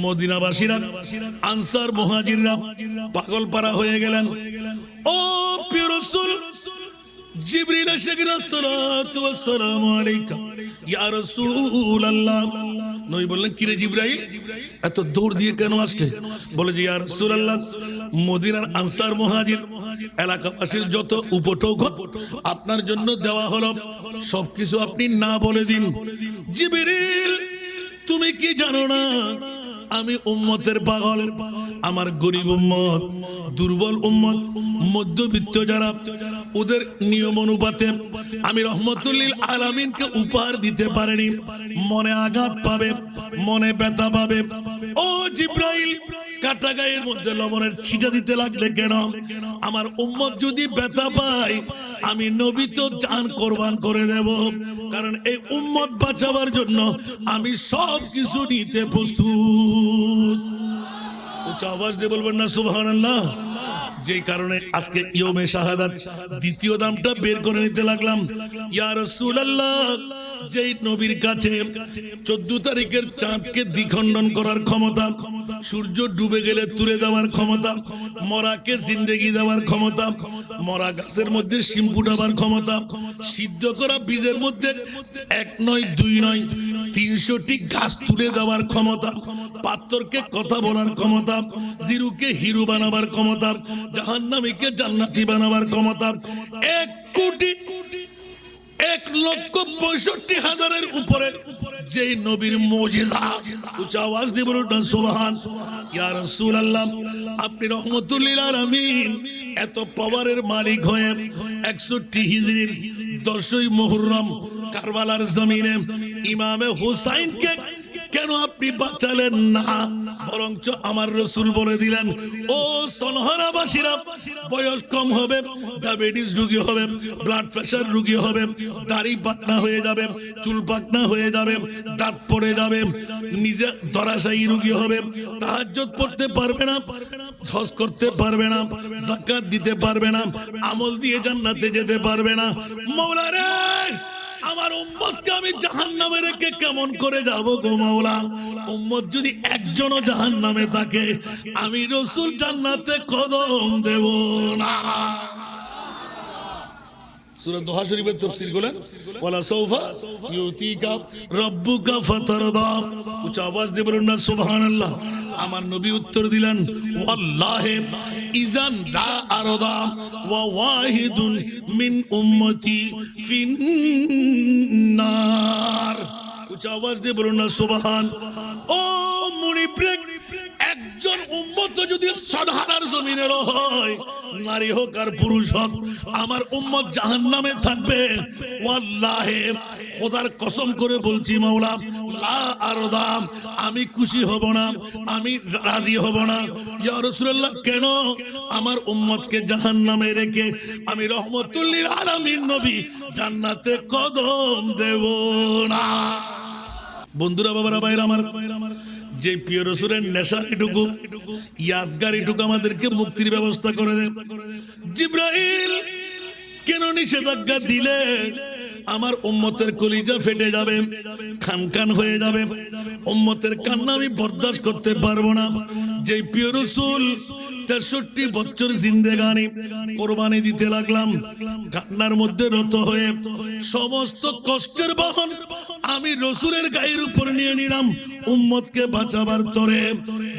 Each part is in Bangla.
মদিনাবাসীরা আনসার মুহাজিররা পাগল পারা হয়ে গেলেন। ও প্রিয় রাসূল, জিবরিল এসে গেল, সালাতু ওয়াস সালামু আলাইকা ইয়া রাসূলুল্লাহ। নবী বললেন, কিরে জিবরাইল, এত দৌড় দিয়ে কেন আসলে? বলে যে, ইয়া রাসূলুল্লাহ, মদিনার আনসার মুহাজির এলাকাবাসীর যত উপটোকন আপনার জন্য দেওয়া হলো সবকিছু আপনি না বলে দিন। জিবরিল, তুমি কি জানো না আমি উম্মতের পাগল, আমার গরিব উম্মত, দুর্বল উম্মত, মধ্যবিত্ত যারা, ওদের নিয়ম অনুপাতে আমি রহমতুল লিল আলামিনকে উপহার দিতে পারিনি। মনে আঘাত পাবে, মনে ব্যথা পাবে। ও জিবরাইল, কাটা গায়ের মধ্যে লবণের ছিটা দিতে লাগলে কেন? আমার উম্মত যদি ব্যথা পায়, আমি নবী তো জান কোরবান করে দেব, কারণ এই উম্মত বাঁচাবার জন্য আমি সব কিছু নিতে প্রস্তুত। উচ্চ আওয়াজ দিয়ে বলবেন না সুবহানাল্লাহ। যেই কারণে আজকে ইয়মে শাহাদাত দ্বিতীয় দামটা বের করে নিতে লাগলাম। ইয়া রাসূলুল্লাহ, যেই নবীর কাছে 14 তারিখের চাঁদকে দ্বিখণ্ডন করার ক্ষমতা, সূর্য ডুবে গেলে তুলে দেওয়ার ক্ষমতা, মরাকে জিন্দেগি দেওয়ার ক্ষমতা, মরা গাছের মধ্যে শিম ফুটাবার ক্ষমতা, সিদ্ধ করা বীজের মধ্যে 1 নয় 2 নয় 300টি গাছ তুলে দেওয়ার ক্ষমতা, পাথরকে কথা বলার ক্ষমতা, জিরুকে হিরু বানাবার ক্ষমতা, জাহান্নামীকে জান্নাতি বানাবার ক্ষমতা, 1,65,000 উপরে যেই নবীর মুজিজা। উচ্চ আওয়াজ দিয়ে বলুন না সুবহান। ইয়া রাসূলুল্লাহ, আপনি রহমতুল লিল আলামিন এত পাওয়ারের মালিক হয়ে 61 হিজরির 10ই মুহররম কারবালার জমিনে ইমামে হুসাইনকে কেন আপনি বাঁচালেন না? বরঞ্চ আমার রাসূল বলে দিলেন, ও সনহরাবাসীরা, বয়স কম হবে, ডায়াবেটিস রোগী হবে, ব্লাড প্রেশার রোগী হবে, দাড়ি পাকনা হয়ে যাবে, চুল পাকনা হয়ে যাবে, দাঁত পড়ে যাবে, নিজে ধরাশায়ী রোগী হবে, তাহাজ্জুদ পড়তে পারবে না, হজ করতে পারবে না, যাকাত দিতে পারবে না, আমল দিয়ে জান্নাতে যেতে পারবে না। মাওলা রে, আমার উম্মতকে আমি জাহান্নামে রেখে কেমন করে যাব গো মাওলা? উম্মত যদি একজনও জাহান্নামে থাকে, আমি রাসূল জান্নাতে কদম দেব না। সূরা দোহা শরীফের তাফসীর করলেন, ওয়ালা সাউফা ইউতিকা রাব্বুকা ফাতারদা। উচ্চ আওয়াজ দিয়ে বলুন না সুবহানাল্লাহ। আমার নবী উত্তর দিলেন, ওয়াল্লাহি ইযান দা আরদা ওয়া ওয়াহিদুন মিন উম্মতি ফিন্নার। উচ্চ আওয়াজ দিয়ে বলুন না সুবহান। ও মুনিব্রেক, একজন উম্মত যদি সদহারার জমিনের হয়, নারী হোক আর পুরুষ হোক, আমার উম্মত জাহান্নামে থাকবে। ওয়াল্লাহি, খোদার কসম করে বলছি মাওলা, লা আরদা, আমি খুশি হব না, আমি রাজি হব না। ইয়া রাসূলুল্লাহ, কেন? আমার উম্মতকে জাহান্নামে রেখে আমি রহমতুল লিল আলামিন নবী জান্নাতে কদম দেব না। বন্ধুরা, বাবারা, ভাইরা আমার, যে প্রিয় রাসূলের নেশার এটুকু, ইয়াদগার এটুকু আমাদেরকে মুক্তির ব্যবস্থা করে দেয়। জিবরাইল কেন নিষেধাজ্ঞা দিলে? আমার উম্মতের কলিজা ফেটে যাবে, খান খান হয়ে যাবে, উম্মতের কান্না আমি বরদাস্ত করতে পারবো না। যে প্রিয় রাসূল 63 বছর জিন্দেগানি কোরবানি দিতে লাগলাম, কান্নার মধ্যে রত হয়ে সমস্ত কষ্টের বহন আমি রাসূলের গায়ের উপর নিয়ে নিলাম উম্মতকে বাঁচাবার তরে।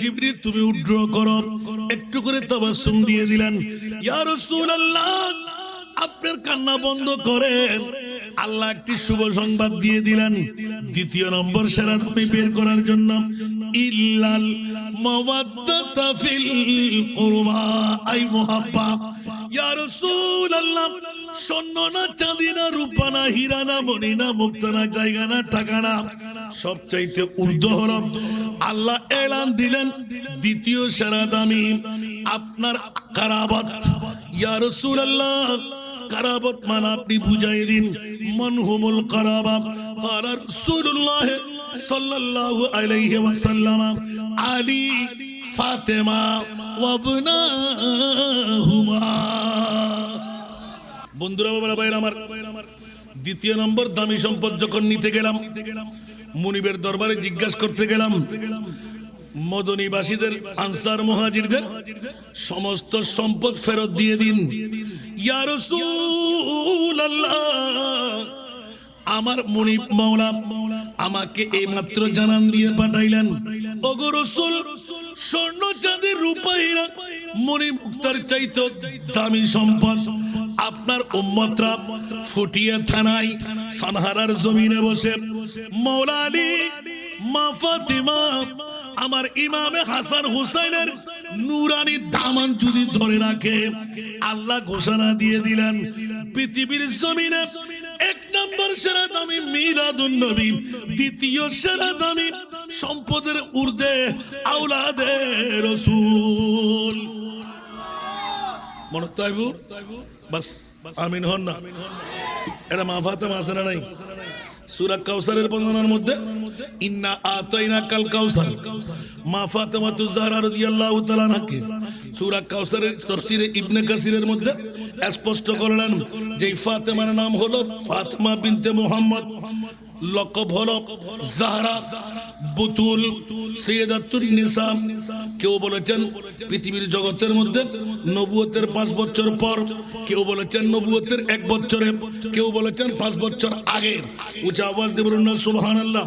জিবরিল, তুমি উদ্র করো। একটু করে তাবাসসুম দিয়ে দিলেন। ইয়া রাসূলুল্লাহ, আপনার কান্না বন্ধ করেন। আল্লাহ একটি শুভ সংবাদ দিয়ে দিলেন। দ্বিতীয় নম্বর সেরা দামি বের করার জন্য, ইল্লাল মাওয়াদ্দাতা ফিল কুরবা, আই মুহাব্বা। ইয়া রাসূলুল্লাহ, স্বর্ণ না, চাঁদি না, রূপা না, হীরা না, মণি না, মুক্তা না, জায়গা না, টাকা না, সবচাইতে ঊর্ধ্ব হলো আল্লাহ এলান দিলেন দ্বিতীয় সেরা দামি আপনার কারাবাত। ইয়া রাসূলুল্লাহ, কারাবাত মানে আপনি বুঝাই দিন, মানহুমুল কারাবা। قال رسول الله صلى الله عليه وسلم علي فاطمه وابناهما। বন্ধুরা, বাবারা, ভাইরা আমার, দ্বিতীয় নম্বর দামি সম্পদ যখন নিতে গেলাম, মুনিবের দরবারে জিজ্ঞাসা করতে গেলাম, মদনীবাসীদের আনসার মুহাজিরদের সমস্ত সম্পদ ফেরত দিয়ে দিন। ইয়া রাসূলুল্লাহ, আমার মুনিব মাওলা আমাকে এই মাত্র জানান দিয়ে পাঠাইলেন, ওগো রাসূল, স্বর্ণ চাঁদি রূপা হীরা মণি মুক্তার চাইতে দামি সম্পদ আপনার উম্মতরা ফুটিয়ে থানায় সানহারার জমিনে বসে মাওলা আলী, মা ফাতিমা, আমার ইমামে হাসান হুসাইনের নুরানি দামান যদি ধরে রাখে, আল্লাহ ঘোষণা দিয়ে দিলেন পৃথিবীর জমিনে এক নম্বর সেরা দামি মিলাদুন নবী, দ্বিতীয় সেরা দামি সম্পদের ঊর্ধ্বে আওলাদে রাসূল। মনে তাইবু বাস আমিন হন না। এটা মা ফাতেমা আছে না নাই? সূরা কাউসারের বর্ণনার মধ্যে ইন্না আতাইনাকাল কাউসার, মা ফাতেমা তুজহারা রাদিয়াল্লাহু তাআলা আনহাকে সূরা কাউসারের তাফসীরে ইবনে কাসিরের মধ্যে স্পষ্ট করলেন যে ফাতেমার নাম হলো ফাতেমা বিনতে মুহাম্মদ, লকব হলো জাহরা বুতুল সাইয়্যিদাতুন নিসা। কেউ বলেছেন পৃথিবীর জগতের মধ্যে নবুয়তের 5 বছর পর, কেউ বলেছেন নবুয়তের 1 বছরে, কেউ বলেছেন 5 বছর আগে। উচ্চ আওয়াজ দিয়ে বলুন না সুবহানাল্লাহ।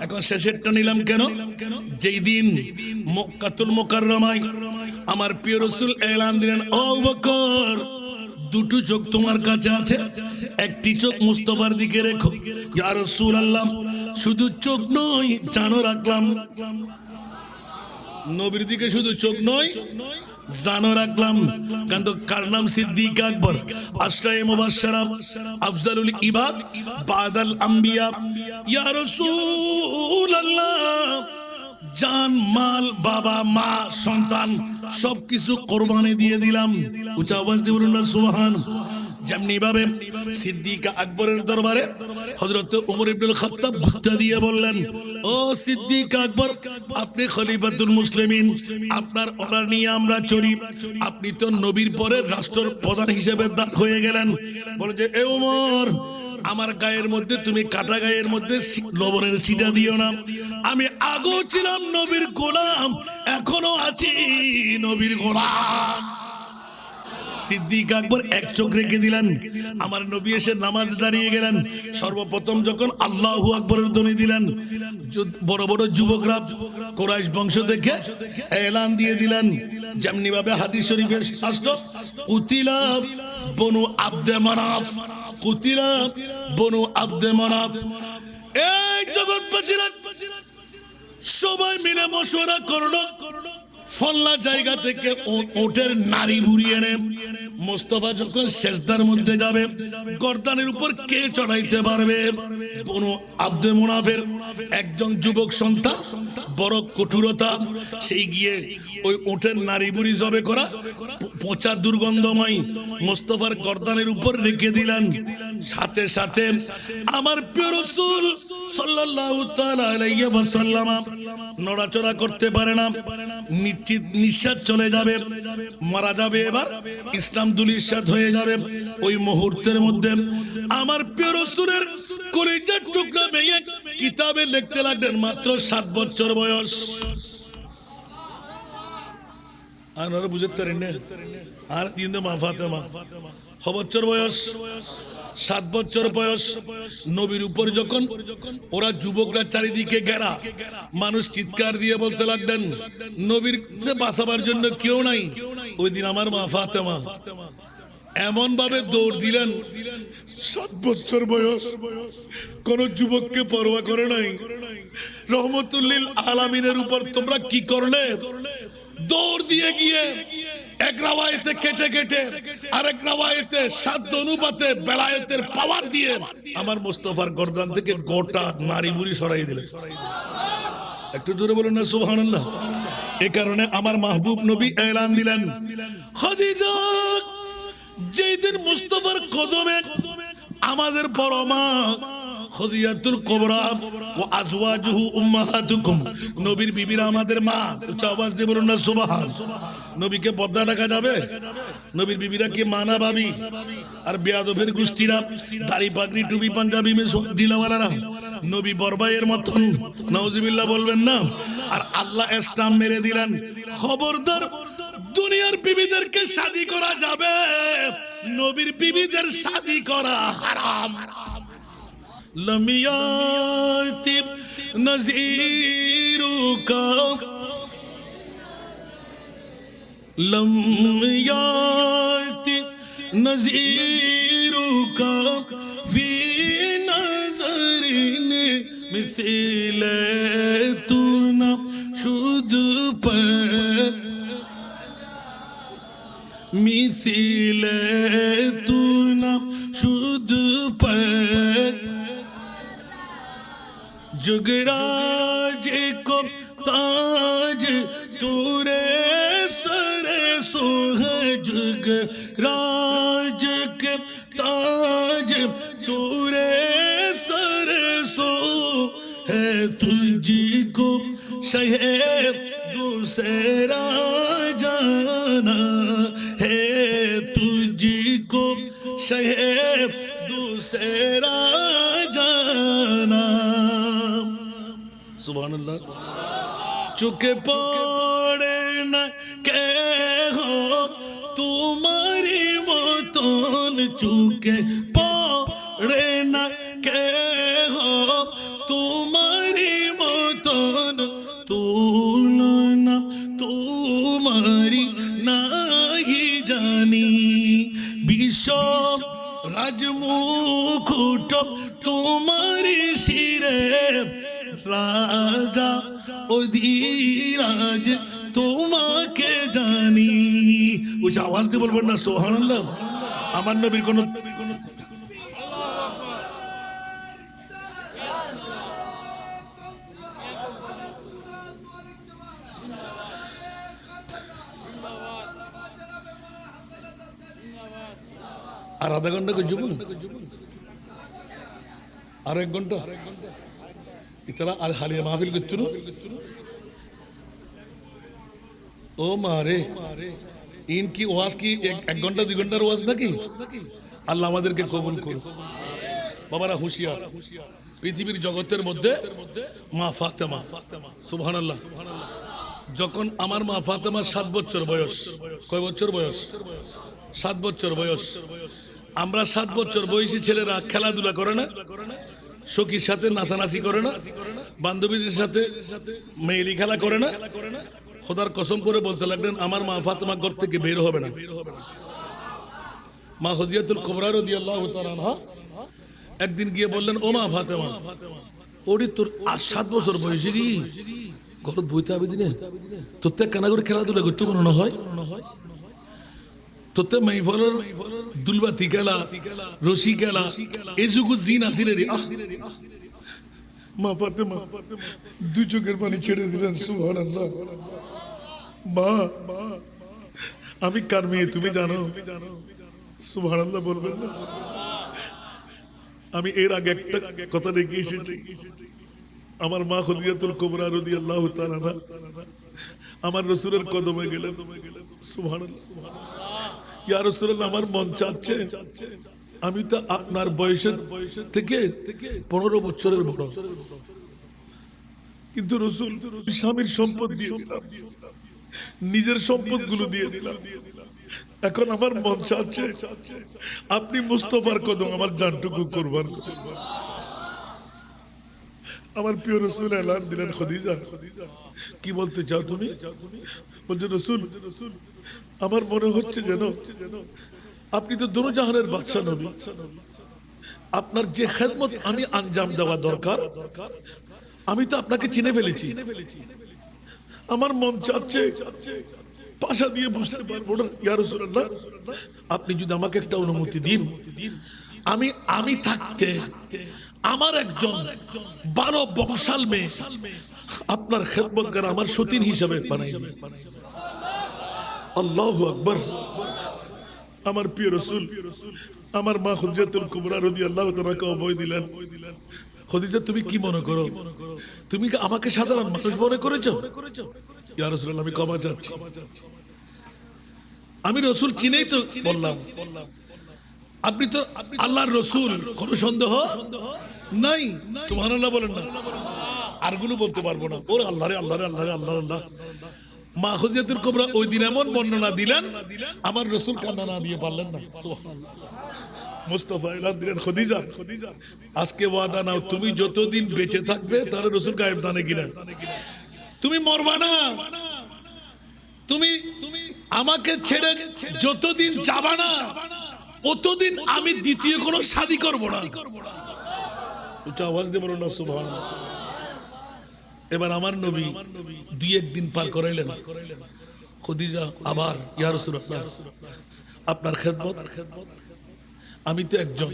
এখন শেষেরটা নিলাম কেন? যেই দিন মক্কাতুল মুকাররমায় আমার প্রিয় রাসূল এলান দিলেন, ও আবু বকর, দুটো চোখ তোমার কাছে আছে, একটি চোখ মুস্তাফার দিকে রেখো। ইয়া রাসূলুল্লাহ, শুধু চোখ নয় জানো রাখলাম, নবীর দিকে শুধু চোখ নয় জানো রাখলাম। কিন্তু কার নাম? সিদ্দিক আকবর, আশরায়ে মুবাশশারা, আফজালুল ইবাদ বাদাল আম্বিয়া। ইয়া রাসূলুল্লাহ, জান মাল, বাবা মা সন্তান সবকিছু কোরবানি দিয়ে দিলাম। উচ্চ আওয়াজ দিয়ে বলুন না সুবহান। যেমনি ভাবে সিদ্দিক আকবরের দরবারে হযরত ওমর ইবনুল খাত্তাব ঘুরতে দিয়ে বললেন, ও সিদ্দিক আকবর, আপনি খলিফাতুল মুসলিমিন, আপনার অর্ডার নিয়ে আমরা চলি, আপনি তো নবীর পরে রাষ্ট্র প্রধান হিসেবে দাঁত হয়ে গেলেন। বলে যে এ ওমর, আমার গায়ের মধ্যে তুমি কাটা গায়ের মধ্যে লবণের ছিটা দিও না। আমি আগেও ছিলাম নবীর গোলাম, এখনো আছি নবীর গোলাম। সিদ্দিক আকবর এক চোখ রেখে দিলেন। আমার নবী এসে নামাজ দাঁড়িয়ে গেলেন। সর্বপ্রথম যখন আল্লাহু আকবরের ধ্বনি দিলেন, বড় বড় যুবকরা কুরাইশ বংশ দেখে এলান দিয়ে দিলেন, যেমনি ভাবে হাদিস শরীফে আসলো, কুতিলা বনু আব্দে মানাফ, কুতিলা বনু আব্দে মানাফ। এই জগৎবাসীরা সবাই মিলে মশওয়ারা করলো, ফল্লা জায়গা থেকে ওটের নারী বুড়ি এনে মুস্তাফা যখন সেজদার মধ্যে যাবে, গর্দানের উপর কে চড়াইতে পারবে? বনু আব্দে মুনাফের একজন যুবক সন্তান, বড় কঠোরতা, সেই গিয়ে ওই ওটের নারী বুড়ি জবে করা পচা দুর্গন্ধময় মুস্তাফার গর্দানের উপর রেখে দিলেন। সাথে সাথে আমার প্রিয় রাসূল সাল্লাল্লাহু তাআলা আলাইহি ওয়াসাল্লাম নড়াচড়া করতে পারে না, নিশ্চিত নিঃশ্বাস চলে যাবে, মারা যাবে, এবার ইসলাম দুলিশাত হয়ে যাবে। ওই মুহূর্তের মধ্যে আমার প্রিয় রাসূলের কলিজার টুকরা ভেঙে কিতাবে লিখতে লাগলেন, মাত্র 7 বছর বয়স। আর বুঝতে পারেন না, আর দিন মা ফাতেমা 6 বছর বয়স, 7 বছর বয়স। নবীর উপর যখন ওরা যুবকরা চারিদিকে ঘেরা, মানুষ চিৎকার দিয়ে বলতে লাগলেন, নবীর বাঁচাবার জন্য কেউ নাই। ওই দিন আমার মা ফাতেমা এমন ভাবে দৌড় দিলেন, 7 বছর বয়স, কোন যুবককে পরোয়া করে নাই। রহমতুল্লিল আলামিনের উপর তোমরা কি করলে? দৌড় দিয়ে গিয়ে এক রাওয়ায়েতে কেটে কেটে, আরেক রাওয়ায়েতে সাধ্য অনুপাতে বেলায়েতের পাওয়ার দিয়ে আমার মুস্তাফার গর্দান থেকে গোটা নারী বুড়ি সরাই দিলেন। একটু জোরে বলুন না সুবহানাল্লাহ। এই কারণে আমার মাহবুব নবী এলান দিলেন, খাদিজা, যেই দিন মুস্তাফার কদমে আমাদের বড় মা খাদিজাতুল কুবরা ওয়া আজওয়াজুহু উম্মাহাতুকুম, নবীর বিবিরা আমাদের মা। উচ্চ আওয়াজ দিয়ে বলুন না সুবহান। নবীকে বদলা ডাকা যাবে? নবীর বিবিরা কি মানা ভাবি? আর বেয়াদবের গোষ্ঠীরা দাড়ি পাগড়ি টুপি পাঞ্জাবি মে ঢিলাওয়ালারা নবী বরবাইয়ের মতন নাউজুবিল্লাহ বলবেন না। আর আল্লাহ স্টাম্প মেরে দিলেন, খবরদার দুনিয়ার বিবিদেরকে শাদী করা যাবে, নবীর বিবিদের শাদী করা হারাম। লমিয়াতি নজিরুকা লমিয়াতি নজিরুকা ফি নজরিন মিথিলে তু না শুধু মিথিলে তু না শুধু जुगराज को ताज तूरे सरे सोह जुगराज के ताज तूरे सरे सो है तुझको शहे दूसरा जाना है तुझको शहे दूसरा जाना। सुभानअल्लाह। चुके पड़े न के हो तुम्हारी मतन चुके पड़े न के हो तुम्हारी मतन तू ना तुम्हारी नहीं जानी विश्व राजमुकुट तुम्हारी सिरे राजा অধিরাজ তোমাকে জানি। ওই যে আওয়াজ দিয়ে বলবেন না সুবহানাল্লাহ। আমার নবীর কোন আর আধা ঘন্টা করছি, আর 1 ঘন্টা इतना हालिया महफिल করছো ও মারে ইনকি ওয়াজ কি 1 ঘন্টা 2 ঘন্টার ওয়াজ নাকি? আল্লাহ আমাদেরকে কবুল করুন। বাবারা হুঁশিয়ার, পৃথিবীর জগতের মধ্যে মা ফাতেমা, সুবহানাল্লাহ। যখন আমার মা ফাতেমার 7 বছর বয়স, কয় বছর বয়স? 7 বছর বয়স। আমরা 7 বছর বয়সী ছেলেরা খেলাধুলা করে না, সখীর সাথে নাচানাচি করে না, বান্ধবীদের সাথে মেয়েলি খেলা করে না। খোদার কসম করে বলতে লাগলেন আমার মা ফাতেমা ঘর থেকে বের হবে না। মা খদিজাতুল কুবরা রাদিয়াল্লাহু তাআলা আনহা একদিন গিয়ে বললেন, ও মা ফাতেমা, ওরে তোর 7 বছর বয়সে কি ঘর বইতে হবে দিনে তোর তে কানা করে খেলাধুলা করতে মনে হয়? তোতে মাইফলের দুলবাতি খেলা, রশি খেলা, এই যুগের দিন আসিলে রে। মা ফাতেমা 2 চোখের পানি ছেড়ে দিলেন। সুবহানাল্লাহ। মা আমি কার মেয়ে তুমি জানো? সুবহানাল্লাহ বলবেন না? আমি এর আগে একটা কথা রেখে এসেছি। আমার মা খদিজাতুল কুবরা রাদিয়াল্লাহু তাআলা আমার রাসূলের কদমে গেলেন। সুবহানাল্লাহ। ইয়া রাসূলুল্লাহ, আমার মন চাচ্ছে আমি তো আপনার বয়সের থেকে 15 বছরের বড়, কিন্তু রাসূল স্বামীর সম্পদ দিয়ে দিলাম, নিজের সম্পদগুলো দিয়ে দিলাম। এখন আমার মন চাচ্ছে আপনি মুস্তাফার কদম আমার জানটুকু কুরবান করুন। আমার প্রিয় রাসূল এলান দিলেন, খদিজা কি বলতে চাও তুমি? বলছে রাসূল, আমার মনে হচ্ছে যেন আপনি তো দোনো জাহানের বাদশা নবী, আপনার যে খেদমত আমি আঞ্জাম দেওয়া দরকার আমি তো আপনাকে চিনে ফেলেছি। আমার মন চাচ্ছে পাশা দিয়ে বুঝতে পারবো না। ইয়া রাসূলুল্লাহ, আপনি যদি আমাকে একটা অনুমতি দিন, আমি থাকতে আমার একজন 12 বংশাল মেয়ে আপনার খেদমতগার আমার সতীন হিসাবে বানাই। আল্লাহু আকবার। আমার প্রিয় রাসূল আমার মা খদিজাতুল কুবরা রাদিয়াল্লাহু তাআলাকে অভয় দিলেন। খদিজা, তুমি কি মনে করো? তুমি কি আমাকে সাধারণ মানুষ মনে করেছো? ইয়া রাসূলুল্লাহ, আমি ক্ষমা চাচ্ছি। আমি রাসূল চিনেই তো বললাম, আপনি তো আল্লাহর রাসূল, কোনো সন্দেহ নাই। সুবহানাল্লাহ বলেন না? আরগুলো বলতে পারবো না। ওরে আল্লাহ রে আল্লাহ রে আল্লাহ রে আল্লাহ আল্লাহ। মা খদিজাতুল কুবরা ওই দিন এমন বর্ণনা দিলেন, আমার রাসূল কান্না না দিয়ে পারলেন না। মুস্তাফা এলান দিলেন, খদিজা আজকে ওয়াদা নাও, তুমি যতদিন বেঁচে থাকবে তাহলে রাসূল গায়েব জানে কিনা, তুমি মরবা না, তুমি আমাকে ছেড়ে যতদিন যাবা না অতদিন আমি দ্বিতীয় কোনো শাদী করব না। উচ্চ আওয়াজ দিয়ে বলুন না সুবহানাল্লাহ। এবার আমার নবী দুই একদিন পার করাইলেন, খদিজা আবার ইয়া রাসূলুল্লাহ আপনার খেদমত। আমি তো একজন,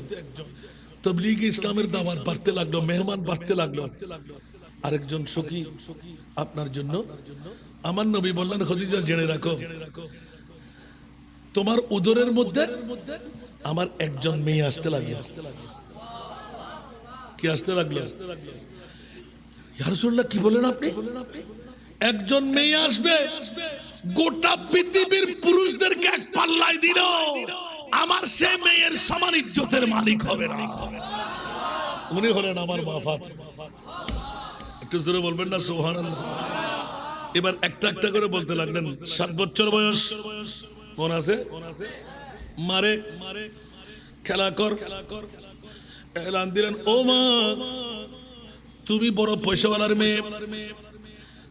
তাবলীগে ইসলামের দাওয়াত বাড়তে লাগলো, মেহমান বাড়তে লাগলো, আরেকজন সখী আপনার জন্য। আমার নবী বললেন, খদিজা জেনে রাখো তোমার উদরের মধ্যে আমার একজন মেয়ে আসতে লাগলো। কি আসতে লাগলো? ইয়া রাসূলুল্লাহ কি বলেন আপনি? একজন মেয়ে আসবে, গোটা পৃথিবীর পুরুষদেরকে এক পাল্লায় দিল, আমার সে মেয়ের সমান ইজ্জতের মালিক হবে না। উনি হলেন আমার মা ফাতেমা। একটু জোরে বলবেন না সুবহানাল্লাহ। এবার একটা একটা করে বলতে লাগলেন। 7 বছর বয়স, কোন আছে মারে খেলা কর, এলান দিলেন, ও মা তুমি বড় পয়সাওয়ালার মেয়ে,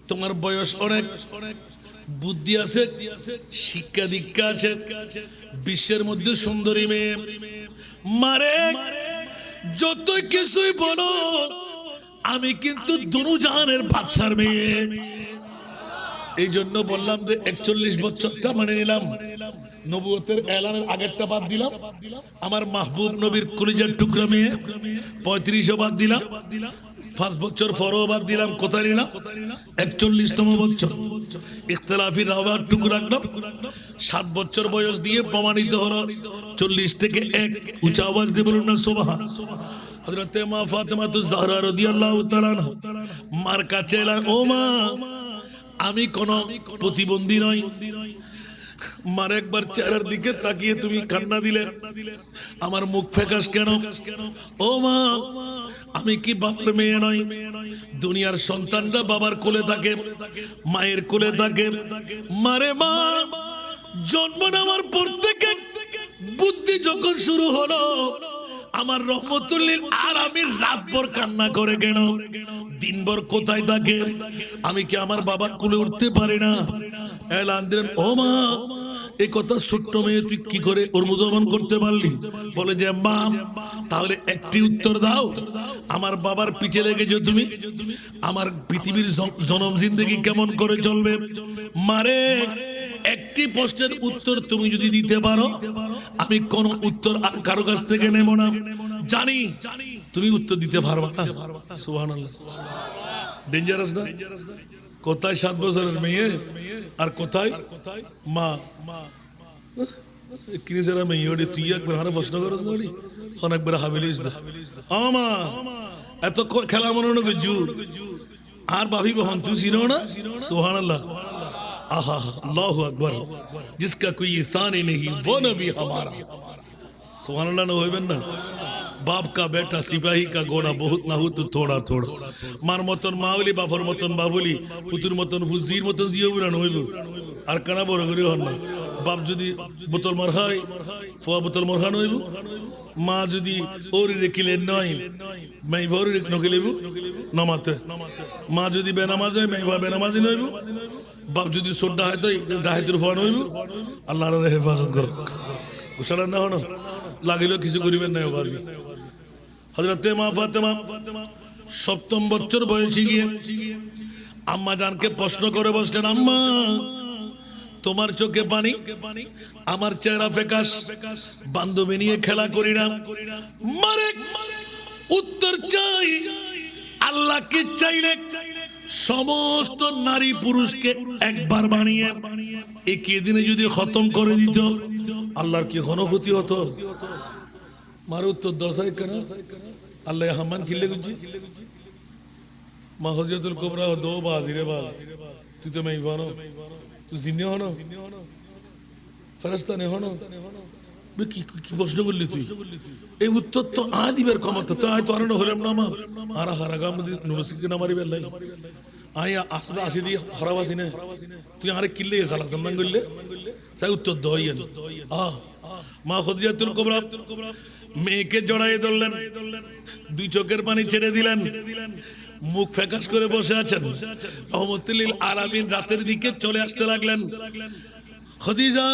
তোমার বয়স অনেক, বুদ্ধি আছে, শিক্ষা দীক্ষা আছে, বিশ্বের মধ্যে সুন্দরী মেয়ে, মারে যতই কিছুই বলো আমি কিন্তু দুনুজাহানের বাদশার মেয়ে। এই জন্য বললাম যে 41 বছরটা মানে নিলাম, নবুয়তের এলানের আগেরটা বাদ দিলাম, আমার মাহবুব নবীর কলিজার টুকরা মেয়ে 35ও বাদ দিলাম, 5 বছর পরও বাদ দিলাম, কোথায় নিলাম 41তম বছর। ইখতিলাফি রাওয়াত টুকু রাখলাম। 7 বছর বয়স দিয়ে প্রমাণিত হলো 40 থেকে 1। উঁচা আওয়াজ দিয়ে বলুন না সুবহানাল্লাহ। হযরতে মা ফাতেমাতুজ জাহরা রাদিয়াল্লাহু তাআলা মার কাছে এলেন, ও মা আমি কোন প্রতিবন্ধী নই। মার একবার চেহারার দিকে তাকিয়ে তুমি কান্না দিলে, আমার মুখ ফ্যাকাশ কেন? ও মা আমি কি বাবার মেয়ে নই? দুনিয়ার সন্তানরা বাবার কোলে থাকে, মায়ের কোলে থাকে। মারে মা জন্ম নেওয়ার পর থেকে বুদ্ধি যখন শুরু হলো, আমার রহমতুল্লিল আলামিন রাতভর কান্না করে কেন? দিনভর কোথায় থাকে? আমি কি আমার বাবার কোলে উঠতে পারি না? এলান দিলেন, ও মা এই কথা ছোট্ট মেয়ে তুই কি করে অনুধাবন করতে পারলি? বলে যে মা তাহলে একটি উত্তর দাও, আমার বাবার পিছে লেগেছো তুমি, আমার পৃথিবীর জনম জিন্দেগি কেমন করে চলবে? মারে একটি প্রশ্নের উত্তর তুমি যদি দিতে পারো, আমি কোন উত্তর আর কারো কাছ থেকে নেব না। জানি তুমি উত্তর দিতে পারবা না। সুবহানাল্লাহ। ডেঞ্জারাস না? কোথায় 7 বছরের মেয়ে আর কোথায় মা? কিনেছেরা মেয়ে ওটি তুই একবার হারে প্রশ্ন করস না, অনেকবার হাবিলিস না আমা এত খেলা মনে হলো জুর আর ভাবি বহন তুই চিনো না? সুবহানাল্লাহ। आहा अल्लाह अकबर, जिसका कोई स्थान ही नहीं वो नबी हमारा। सुभान अल्लाह न होइबेन ना? बाप का बेटा सिपाही का घोड़ा बहुत ना हो तो थोड़ा थोड़ा, मार मतन मावली बाफर मतन बाबुली पुतुर मतन ফুজির মতন জিও বুড়ান হইব আর কানা বড় করে হন না। বাপ যদি বোতল মার খায় ফোয়া বোতল মার খান হইব, মা যদি ওরি রেখিলে নয় মাই ভরি রেখ নকিলেব নমাতে, মা যদি বেনামাজ হয় মাই ভা বেনামাজি নইব, বাপ যদি সোডা হয় তো ডাহাইতের ফোন হইব। আল্লাহর হেফাজত করুক। উসালা না হন লাগিল কিছু করিবেন না বাজি। হযরতে মা ফাতেমা 7ম বছর বয়সে গিয়ে আম্মা জানকে প্রশ্ন করে বসলেন, আম্মা তোমার চোখে পানি, আমার চেহারা ফ্যাকাশ, বান্ধবী নিয়ে খেলা করি না, মারে উত্তর চাই। আল্লাহকে চাইলে সমস্ত নারী পুরুষকে একবার বানিয়ে একই দিনে যদি খতম করে দিত, আল্লাহর কি ক্ষতি হতো? মার উত্তর দশাই কেন আল্লাহ হামান খিলে গুজি মাহজিয়াতুল কুবরা দো বাজিরে বাজ তুই তো মেহমানো তুই জিন্নে হনো ফেরেশতা নে হনো কি কি প্রশ্ন করলি তুই? এই উত্তর তো দিবের ক্ষমতা তো আয় তো আর হলাম না আমার আর হারাগাম নুরসিকে না মারি বেলাই আয় আলাদা আসি দিয়ে হরাবাসি না তুই আরে কিল্লে সালাতাম না করলে সাই উত্তর দইয়েন মা খদিজাতুল কুবরা মেয়েকে জড়াই ধরলেন, দুই চোখের পানি ছেড়ে দিলেন, মুখ ফ্যাকাশ করে বসে আছেন। রহমতুল আলামিন রাতের দিকে চলে আসতে লাগলেন। খদিজা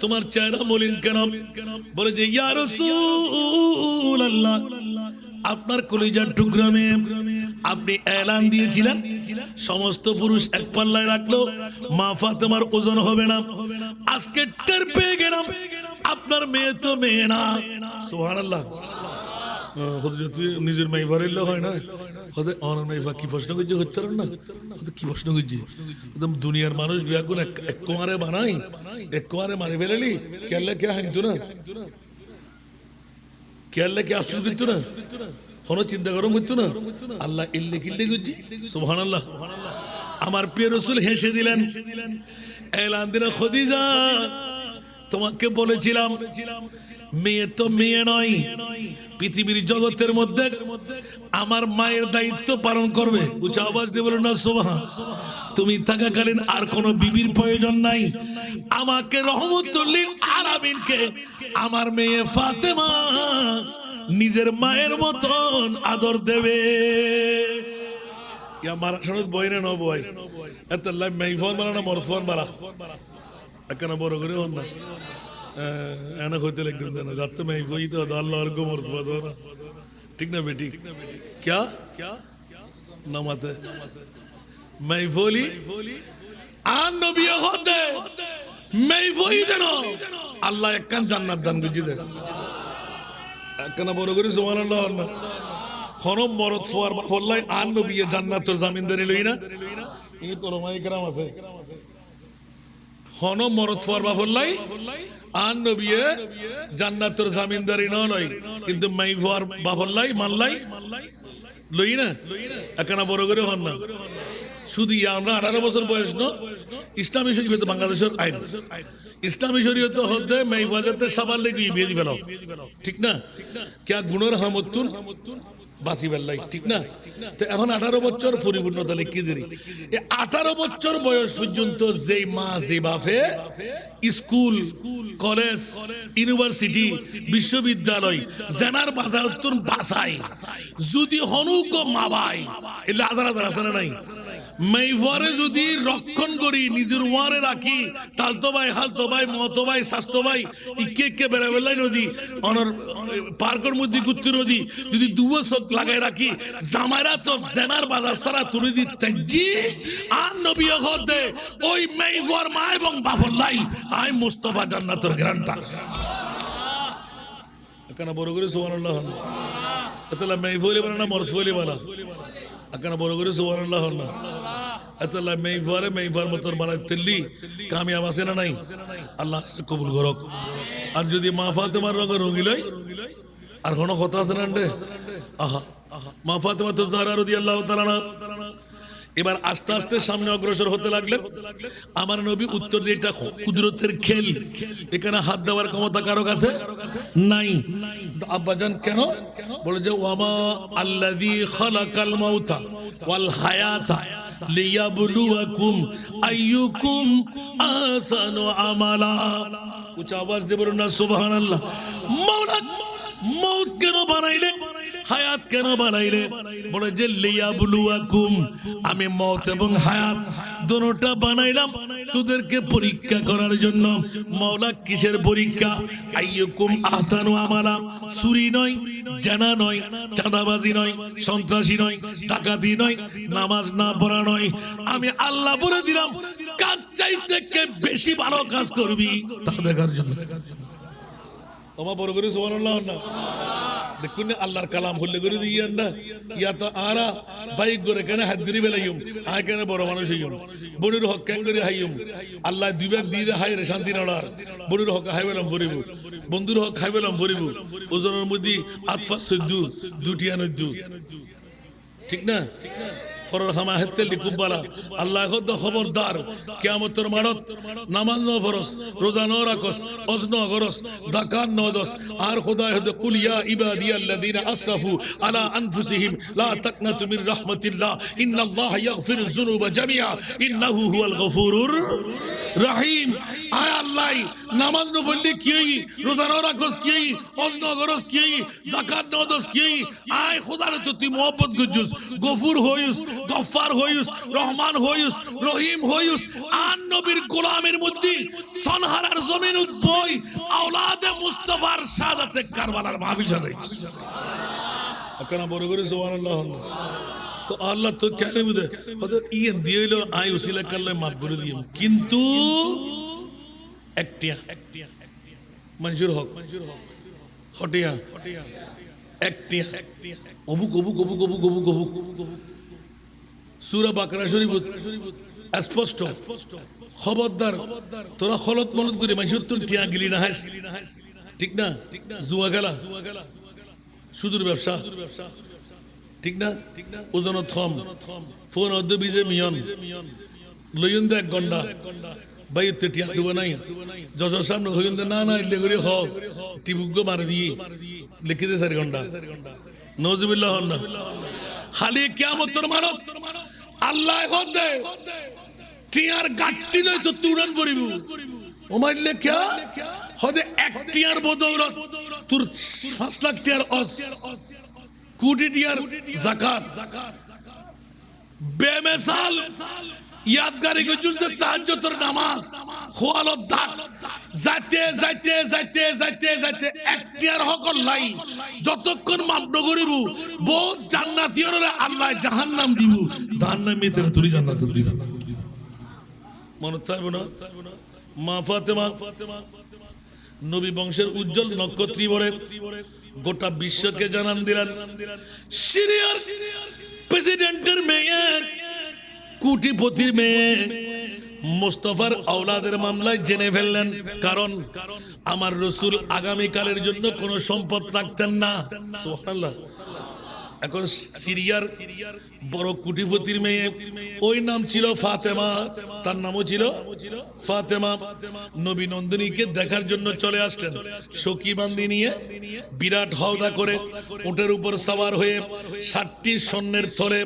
তোমার চেহারা মলিন কেন? বলে যে ইয়া রাসূলুল্লাহ আপনার কলিজার টুকরা মেয়ে, আপনি এলান দিয়েছিলেন সমস্ত পুরুষ এক পাল্লায় রাখলো মা ফাতেমার ওজন হবে না, আজকে টের পেয়ে গেলাম আপনার মেয়ে তো মেয়ে না। সুবহানাল্লাহ। তুই নিজের মেয়ে ফারিলে হয় না, কি প্রশ্ন করছি হচ্ছে না, কি প্রশ্ন করছি? একদম দুনিয়ার মানুষ বিয়াগুন এক কুমারে বানাই, এক কুমারে মারি ফেলেলি কেলে কে হাইতো না, কেলে কে আফসোস করতো না, কোনো চিন্তা গরম করতো না। আল্লাহ ইল্লে কিল্লে করছি। সুবহানাল্লাহ। আমার প্রিয় রাসূল হেসে দিলেন, এলান দিলেন খদিজা তোমাকে বলেছিলাম মেয়ে তো মেয়ে নয়, পৃথিবীর জগতের মধ্যে আমার মায়ের দায়িত্ব পালন করবে। উচ্চ আওয়াজ দিয়ে বলুন না সুবহান। তুমি থাকাকালীন আর কোনো বিবির প্রয়োজন নাই, আমাকে রহমতুল আলামিনকে আমার মেয়ে ফাতেমা নিজের মায়ের মতন আদর দেবে। ইয়া মারা শরৎ বই না ন বই এত লাই মাইফোন বালা না মরফোন বালা একখানা বড় করে হন না এনা হইতে লাগবেন না যাতে মাইফোই তো আল্লাহর গো মরফোন না, ঠিক না বেটি? क्या क्या नमाते মাইফোলি আন নবী হতে মাইফোই দেন আল্লাহ একখান জান্নাত দান করে দেন। একখানা বড় করে সুবহানাল্লাহ না কোন মরদ ফোয়ার বললাই আন নবী জান্নাতের জামিনদারি লই না, এই তো রমাই کرام আছে কোন মরদ ফোয়ার বললাই আন নবী জান্নাতের জামিনদারি না লই, কিন্তু মাই ফোয়ার বললাই মানলাই লই না। একখানা বড় করে হন না শুধু আমরা 18 বছর বয়স ন ইসলামী শরীয়ত বাংলাদেশের আইন, ইসলামী শরীয়ত হতে মাই ফাজাতে সাবাল লাগি বিয়ে দিবেন, ঠিক না? কিয়া গুণের হামতুন বাসি বেল্লাই, ঠিক না? তো এখন 18 বছর পরিপূর্ণতা লিখে দেরি। এই 18 বছর বয়স পর্যন্ত যেই মা যে বাপে স্কুল কলেজ ইউনিভার্সিটি বিশ্ববিদ্যালয় জেনার বাজার তুন বাসাই যদি হনুক মা ভাই এলে হাজার হাজার আছে না নাই, মাইফরে যদি রক্ষণ করি নিজের ওয়ারে রাখি তালতো ভাই হালতো ভাই মতো ভাই স্বাস্থ্য ভাই ইকে কে বেড়াবেলাই নদী অনর পার্কর মধ্যে গুত্তি নদী যদি দুবো চোখ লাগাই রাখি জামাইরা তো জেনার বাজার সারা তুলে দিতে জি আর নবী হতে ওই মাইফর মা এবং বাফল্লাই আই মুস্তাফা জান্নাতের গ্রান্টা এখানে বড় করে সুবহানাল্লাহ এতলা মাইফলি বানা না মরফলি বানা এখানে বড় করে সুবহানাল্লাহ না এতলা মাইফার মতন বানাই তেলি কামিয়াব আছে না নাই? আল্লাহ কবুল করক। আর যদি মা ফাতেমার রঙে রঙিলই আর কোনো কথা আছে না রে? আহা মা ফাতেমা তো জাহরা রাদিয়াল্লাহু তাআলা না। এবার আস্তে আস্তে সামনে অগ্রসর হতে লাগলেন। আমার নবী উত্তর দিয়ে এটা কুদরতের খেল, এখানে হাত দেওয়ার ক্ষমতা কারো কাছে নাই। আব্বাজান কেন? বলে যে ওয়ামা আল্লাযী খালাকাল মাউতা ওয়াল হায়াতা লিয়াবলুয়াকুম আইয়ুকুম আহসানু আমালা। উচ্চ আওয়াজ দিয়ে বলুন না সুবহানাল্লাহ। মাওলা মউত কেন বানাইলে, হায়াত কেন বানাইলে? বলে যে লিয়াবলুয়াকুম আমি মউত এবং হায়াত দুটোটা বানাইলাম তোদেরকে পরীক্ষা করার জন্য। মাওলা কিসের পরীক্ষা? আইয়ুকুম আহসানু আমালা। চুরি নয়, জানা নয়, চাঁদাবাজি নয়, সন্ত্রাসী নয়, ডাকাতি নয়, নামাজ না পড়া নয়। আমি আল্লাহ বলে দিলাম কার চাইতে কে বেশি ভালো কাজ করবি তা দেখার জন্য। তোমার বড় করে সুবহানাল্লাহ না দেখুন আল্লাহর কালাম হলে করে দিয়েন না ইয়া তো আরা বাইক করে কেন হাত ধরে বেলাইম আয় কেন বড় মানুষ হইম বনুর হক কেন করে হাইম আল্লাহ দুই ভাগ দিয়ে হাই রে শান্তি নড়ার বনুর হক হাইবেলাম ভরিব বন্ধুর হক হাইবেলাম ভরিব ওজনের মধ্যে আতফা সদ্দু দুটিয়া নদ্দু ঠিক না ফরর হামা হেতে লিকুবালা আল্লাহ খোদ খবরদার কিয়ামতের মারত নামাজ ন ফরস রোজা ন রাখস হজ ন করস যাকাত ন দস আর খোদা হদে কুল ইয়া ইবাদিয়াল্লাযিনা আসরাফু আলা আনফুসিহিম লা তাকনাতু মির রাহমাতিল্লাহ ইন্নাল্লাহা ইয়াগফিরুয যুনুবা জামিআ ইন্নাহু হুয়াল গফুরুর রহিম। আয় আল্লাহ নামাজ ন পড়লে কি হই, রোজা ন রাখস কি হই, হজ ন করস কি হই, যাকাত ন দস কি হই। আয় খোদার তো তুই মোহব্বত গুজুস, গফুর হইস, গফফার হইস, রহমান হইস, রহিম হইস। আন নবীর গোলামের মধ্যে সনহারার জমিন উদ্ভয় আওলাদে মুস্তাফার সাদাতে কারবালার মাহফিল সাজাই। এখন বড় করে সুবহানাল্লাহ। তো আল্লাহ তো কেন বুঝে হয়তো ইয়ে দিয়েইল আই উসিলা করলে মাফ করে দিই, কিন্তু একটিয়া মঞ্জুর হক হটিয়া একটিয়া অবুক অবুক অবুক অবুক অবুক অবুক সূরা বাকারা শরীফ স্পষ্ট খবরদার তোরা খলত মনত করে মানুষের তোর টিয়া গিলি না হাস, ঠিক না? জুয়া খেলা সুদূর ব্যবসা, ঠিক না? ওজন থম ফোন অর্ধ বিজে মিয়ন লইন দে 1 ঘন্টা ভাই টিয়া ডুবা নাই যশোর সামনে হইন দে না না ইলে করে হ টিবুক মার দিয়ে লিখে দে 4 ঘন্টা নওজুবিল্লাহ না খালি কিয়ামতের মানব আল্লাহ হদে টিয়ার গাট্টি লই তো তুরন পড়িব ও মাইলে কিয়া হদে এক টিয়ার বদৌলত তোর 5 লাখ টিয়ার অস কোটি টিয়ার যাকাত বেমিসাল यादगारी को जुज़ ताज्जुद नामाज খোয়ালত দাগ যাইতে যাইতে যাইতে যাইতে যাইতে একটিয়ার হকল লাই যতক্ষণ মাপ নগরিব বহুত জান্নাতীয়রা আল্লাহ জাহান্নাম দিব, জাহান্নামীদের তুই জান্নাত দিব। মনে থাকবে না মা ফাতেমা নবী বংশের উজ্জ্বল নক্ষত্রী বলে গোটা বিশ্বকে জানান দিলেন। সিরিয়ার প্রেসিডেন্টের মেয়ে কোটিপতির মেয়ে মুস্তাফার আওলাদের মামলায় জেনে ফেললেন, কারণ আমার রাসূল আগামী কালের জন্য কোনো সম্পদ রাখতেন না। সুবহানাল্লাহ। এখন সিরিয়ার বড় কোটিপতির মেয়ে, ওই নাম ছিল ফাতেমা, তার নামও ছিল ফাতেমা। নবী নন্দিনীকে দেখার জন্য চলে আসলেন সখী বান্দি নিয়ে, বিরাট হাওদা করে উটের উপর সওয়ার হয়ে 60টি স্বর্ণের থলে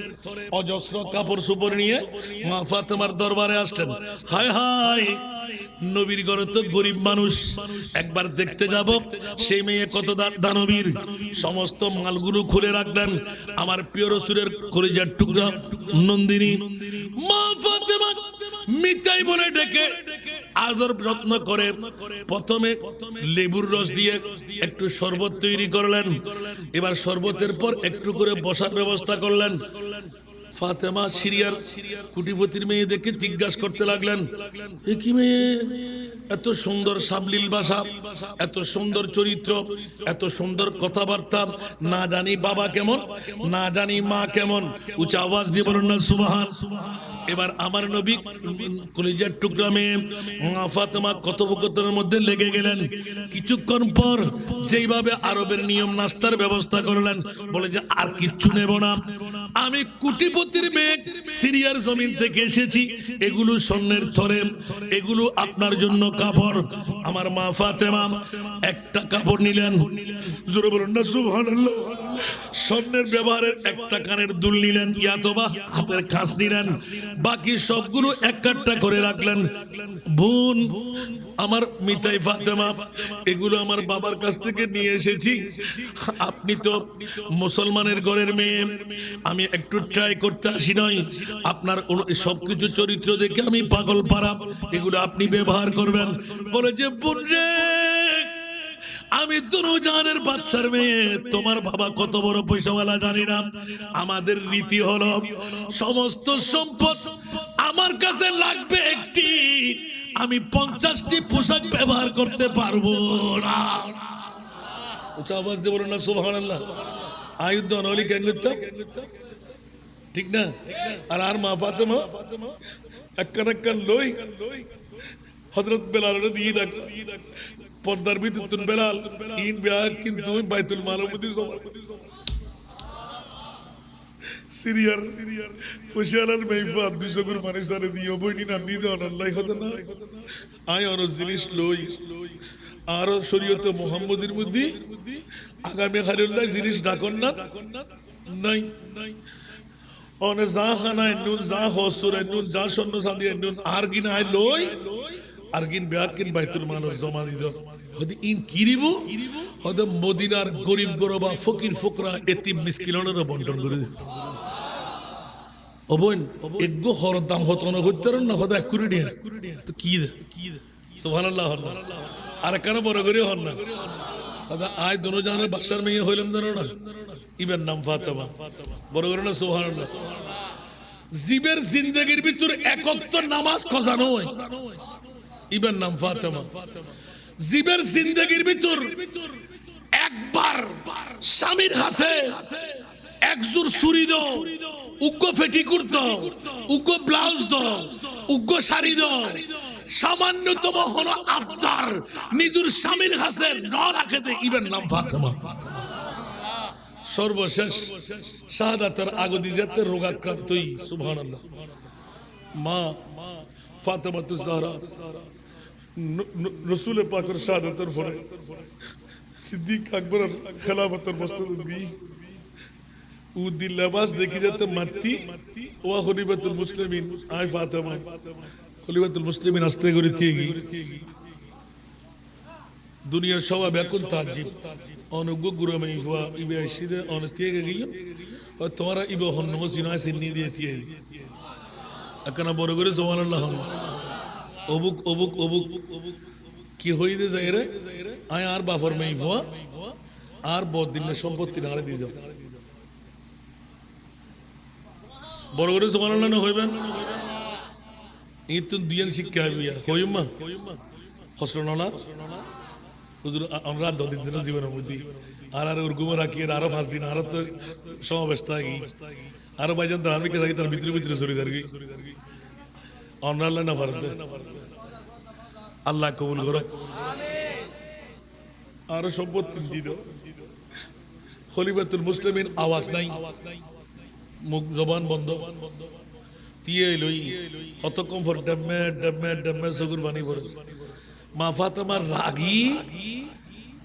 অজস্র কাপড় সুপড় নিয়ে মা ফাতেমার দরবারে আসলেন। হায় হায়, নবীর ঘরে তো গরিব মানুষ, একবার দেখতে যাব সেই মেয়ে কত দানবীর। সমস্ত মালগুলো খুলে রাখলেন। আমার প্রিয় রাসূলের কলিজার টুকরা নন্দিনী মা ফাতেমা মিতাই বলে ডেকে আদর যত্ন করে প্রথমে লেবুর রস দিয়ে একটু শরবত তৈরি করলেন। এবার শরবতের পর একটু করে বসার ব্যবস্থা করলেন। ফাতেমা সিরিয়ার কোটিপতির মেয়ে দেখে জিজ্ঞাসা করতে লাগলেন, এ কি মেয়ে, এত সুন্দর সাবলীল ভাষা, এত সুন্দর চরিত্র, এত সুন্দর কথাবার্তা, না জানি বাবা কেমন, না জানি মা কেমন। উচ্চ আওয়াজ দিয়ে বলুন না সুবহান। এবার আমার নবী কলিজার টুকরা মেয়ে ফাতেমা কথোপকথনের মধ্যে লেগে গেলেন। কিছুক্ষণ পর যেইভাবে আরবের নিয়ম নাস্তার ব্যবস্থা করলেন, বলে যে আর কিচ্ছু নেব না, আমি কোটিপতির মেয়ে সিরিয়ার জমিন থেকে এসেছি, এগুলো স্বর্ণের থলে, এগুলো আপনার জন্য কাপড়। আমার মা ফাতেমা একটা কাপড় নিলেন, জোরে বলুন না সুবহানাল্লাহ। স্বর্ণের ব্যবহারের একটা কানের দুল নিলেন, ইয়াতবা হাতের কাছ নিলেন, বাকি সবগুলো এক কাট্টা করে রাখলেন। বোন আমার মিতাই ফাতেমা, এগুলো আমার বাবার কাছ থেকে নিয়ে এসেছি, আপনি তো মুসলমানের ঘরের মেয়ে, আমি একটু ট্রাই করতে আসি নয়, আপনার সবকিছু চরিত্র দেখে আমি পাগল পারা, এগুলো আপনি ব্যবহার করবেন। বলে যে বোন রে, আমি দুরুজানের বাদশার মেয়ে, তোমার বাবা কত বড় পয়সাওয়ালা জানি না। আমাদের রীতি হলো সমস্ত সম্পদ আমার কাছে লাগবে একটি, আমি 50টি পোশাক ব্যবহার করতে পারবো না। উচ্চ আওয়াজ দিয়ে বলুন না সুবহানাল্লাহ। আয়ুদ্ধ নলি কেন করতাম, ঠিক না? আর মা ফাতেমা একটা লই হযরত বেলাল দিয়ে ডাক, পর্দার ভিতর বেলাল ইন বিয়া, কিন্তু বাইতুল মালের মধ্যে সিরিয়ার ফসিয়ালার মেইফা 200 গুর মানে সারে দিও বইনি না নিদে অনলাই হতো না আয় অন জিনিস লই আর শরীয়তে মুহাম্মদের মধ্যে আগামী খালিল্লাহ জিনিস ডাকন না নাই অনে যা খানায় নুন যা হসুরে নুন যা স্বর্ণ চাঁদি নুন আর কিনা আয় লই আর কিন বেয়াত কিন বাইতুল মানুষ জমা দিত হয়তো ইন কিরিব হয়তো মদিনার গরিব গরবা ফকির ফকরা এতিম মিসকিনের বন্টন করে দিবে অবন এগো হর দাম হতো না হইতে না হয়তো 1 কোটি টাকা তো কি দে সুবহানাল্লাহ আর কেন বড় করে হন না হয়তো আয় দোনো জানের বাচ্চার মেয়ে হইলাম জানো না ইবের নাম ফাতেমা বড় করে না সুবহানাল্লাহ জীবের জিন্দেগির ভিতর একক তো নামাজ খজানো হয় ইবের নাম ফাতেমা জীবের জিন্দেগির ভিতর একবার স্বামীর কাছে একজোর ছুরি দাও উগ্র ফেটিকুর দাও উগ্র ব্লাউজ দাও উগ্র শাড়ি দাও সামান্যতম হল আবদার নিজের স্বামীর কাছে ন রাখেতে ইবের নাম ফাতেমা সর্বশেষ শাহাদাতের আগদি যেতে রোগাক্রান্তই সুবহানাল্লাহ মা ফাতেমাতুজ জাহরা রসুল পাকের শাহাদাতের পরে সিদ্দিক আকবর খেলাফতের মস্তদি ও দিল লেবাস দেখি যেতে মাতি ওয়া খলিফাতুল মুসলিমিন আয় ফাতেমা খলিফাতুল মুসলিমিন আস্তে করে তিয়েগি দুনিয়ার সবাই এখন তাজিব অনগ্য গুরমে ইফা ইবে আইসিদে অন তিয়েগে গিয়ে তোমারা ইবে হন্ন সিনা সিন্নি দিয়ে তিয়ে একনা বড় করে সুবহানাল্লাহ অবুক অবুক অবুক কি হইতে যাই রে আয় আর বাফর মেই ভুয়া আর বদিনের সম্পত্তি নাড়ে দিয়ে যাও বড় করে সুবহানাল্লাহ না হইবেন এই তো দিয়ান শিক্ষা হইয়া হইমা হসল না হুজুর আমরা 10 দিন জীবনের মধ্যে আর ওরকম রাখি আরো 5 দিন আরো তো সমাবেশ থাকি আরো ভাইজান ধার্মিক থাকি তার ভিতরে ভিতরে চলে যাবি অনলাইন না পারবে আল্লাহ কবুল করো আর সম্পত্তি দিল খলিফাতুল মুসলিমিন আওয়াজ নাই মুখ জবান বন্ধ তিয়ে লই কত কমফর্ট ডেমে ডেমে ডেমে সগুর বানি পড়ে মা ফাতেমার রাগী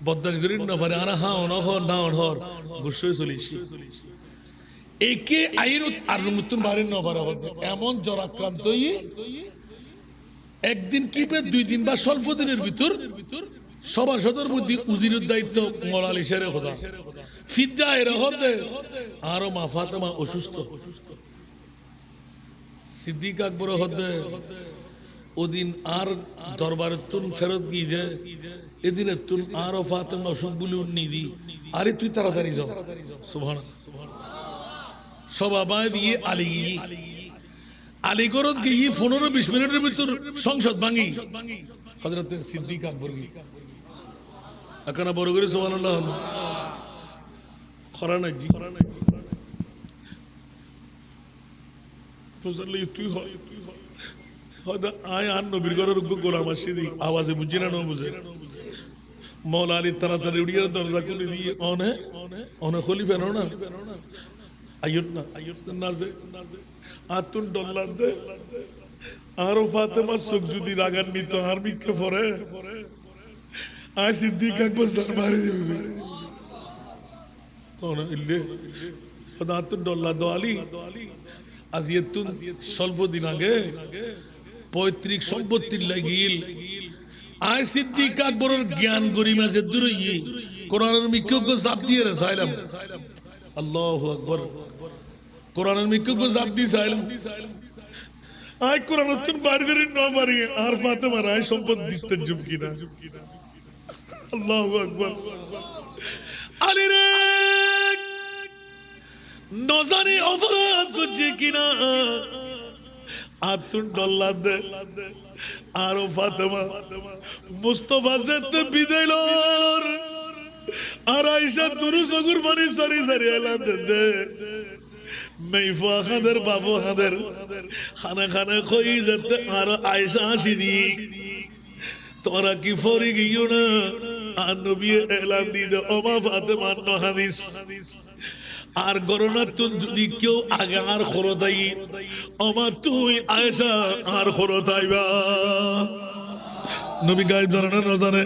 বদদাস করিন না পারে আর হা অন হর না অন হর গুসই চলিছি একে আইরত আর নতুন বাড়ি না পারা হবে এমন জ্বরাক্রান্ত একদিন কি বে 2 দিন বা স্বল্প দিনের ভিতর সভাসদের মধ্যে উজিরের দায়িত্ব মোরাল ইশারে খোদা ফিদা এর হতে আর মা ফাতেমা অসুস্থ সিদ্দিক আকবর হতে ওদিন আর দরবারের তুন ফেরত গিয়ে যায় এদিনের তুন আরো ফাতেমা অসুখ বলে নিদি আরে তুই তাড়াতাড়ি যাও সুবহানাল্লাহ সবাই দিয়ে আলিগড়ত গিয়ে 15-20 মিনিটের ভিতর সংসদ ভাঙি হযরত সিদ্দিক আকবর গি একনা বড় করে সুবহানাল্লাহ খরানা জি ফুসাল্লি তুই হয় হয়তো আয় আর নবীর ঘরের গোলাম আসি আওয়াজে বুঝি না বুঝে মৌলা আলী তাড়াতাড়ি উড়িয়ে দরজা খুলে দিয়ে অনে খলিফা না আইয়ুন না যে আতুন ডলার দে আরো ফাতেমা চোখ যদি রাগান নিত আর মিথ্যে পরে আয় সিদ্দিক আকবর জান মারি দিবি তখন ইল্লে আতুন ডলার দো আলী আজ এতুন স্বল্প দিন আগে পৈতৃক সম্পত্তির লাগিল আয় সিদ্দিক আকবরের জ্ঞান গরিমা যে দূরে কোরআনের মিক্ককে জাপ দিয়ে চাইলাম আল্লাহু আকবার কোরআনের মিক্ককে জাপ দিয়ে চাইলাম আয় কোরআন তুন বার করে না পারি আর ফাতেমা রায় সম্পদ দিতে জুমকি না আল্লাহু আকবার আরে রে নজারে অপরাধ করছে কিনা আতুন ডল্লা দে আরো ফাতেমা মুস্তাফা যেতে বিদায় লর আর আয়েশা তুরু সগুর বানি সারি সারি এলান দে মেইফা খাদের বাবু খাদের খানা খানা কই যেতে আর আয়েশা আসি দি তোরা কি ফরি গিও না আর নবী এলান দি দে ওমা ফাতেমা নো হাদিস আর গরনাতুন যদি কেউ আগে আর খরদাই আমার তুই আয়েশা আর খরদাইবা নবী গায়েব জানে না জানে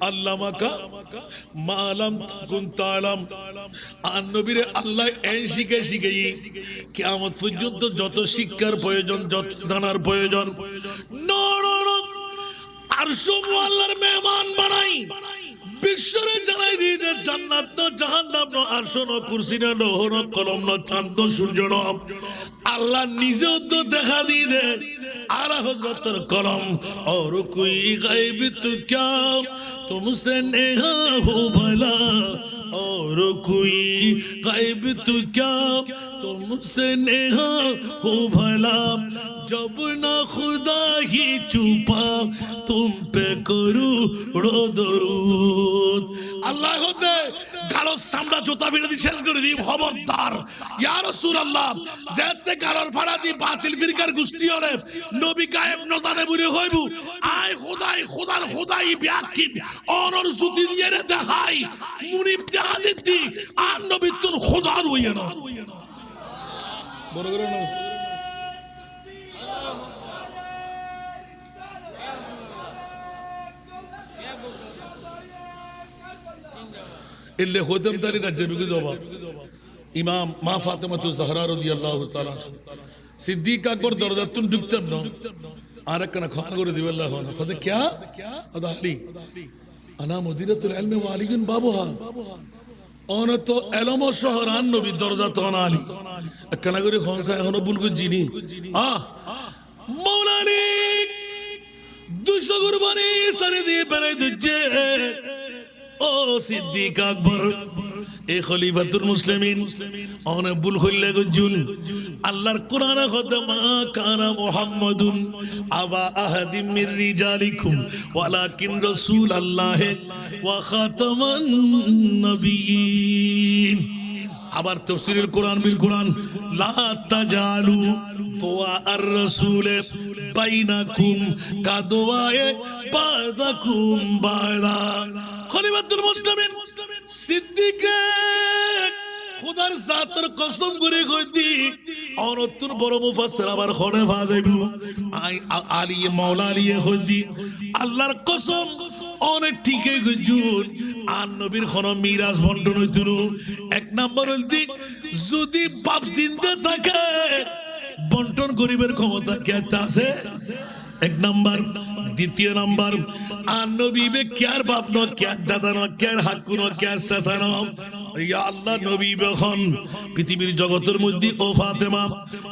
আল্লামাকা মালাম তাকুন তালাম আর নবীরে আল্লাহ এই শিখে শিখেই কিয়ামত পর্যন্ত যত শিক্ষার প্রয়োজন যত জানার প্রয়োজন আরশ আল্লাহর মেহমান বানাই বিশ্বরে জানাই দিয়ে জান্নাত ন জাহান্নাম ন আরশ ন কুরসি ন লৌহ ন কলম ন চাঁদ সূর্য ন আল্লাহ নিজেও তো দেখা দিয়ে দে आला हज़रत कलम और कोई गैब तो क्या तुमसे नेहा हो भला और कोई गैब तो क्या तुमसे नेहा हो भला जब ना खुदा ही छुपा तुम पे करोड़ों दरूद अल्लाह होते গালোর সামরা জুতা ফিরে দি শেষ করে দি খবরদার ইয়া রাসূলুল্লাহ যেতে গালোর ফাড়া দি বাতিল ফিরকার গোষ্ঠী হরে নবী গায়েব নজানে বুড়ি হইবু আয় খোদাই খোদার খোদাই বিয়াকিব অনর জুতি দিয়ে রে দেখাই মুনিব দেখা দিতি আর নবী তোর খোদার হইয়া না বড় করে না इल्ले खुदम तारी का जबी जवाब इमाम माँ फातिमा तो ज़हरा रज़ियल्लाहु ताला सिद्दीक अकबर दरजा तुम डुबते न आरक ना खान को रज़ी अल्लाह ना खुदा क्या अदा अली अना मुदीरतुल इल्म वालियन बाबुहा और तो इल्म और शहरान नबी दरजा तो ना अली कना को खान सा है ना बुल को जीनी मौलानी दुश्मन कुर्बानी सरे दी परे दुज्जे ओ सिद्दीक अकबर ए खलीफातुल मुस्लिमीन ओने बुल खइले गुजुल अल्लाहर कुरान खदमा काना मुहम्मदुन अबा अहदिम मिर रिजालिकुम वलाकिन रसूल अल्लाह व खातमान नबिय्यीन আবার তাফসীরুল কুরআন বিল কুরআন লা তাজালু দুআ আর রাসূল বাইনাকুম কাদওয়ায়ে বাদাকুম বাদা খলিফাতুল মুসলিমিন সিদ্দিক খুদার জাতের কসম করে কইতি অনতুর বড় মুফাসসির আবার খনে ফাজাইবু আলী মাওলা আলী কইতি আল্লাহর কসম অনেক ঠিকই কইছুন আর নবীর খন মিরাজ বন্টন হইছিল এক নাম্বার হইতি যদি বাপ জিন্দা থাকে বন্টন করিবার ক্ষমতা কে আছে এক নাম্বার দ্বিতীয় নাম্বার আর নবী বে ক্যার বাপ ন ক্যার দাদা ন ক্যার হাক্কু ন ক্যার চাচা ন ইয়া আল্লাহ নবী বেখন পৃথিবীর জগতের মধ্যে ও ফাতেমা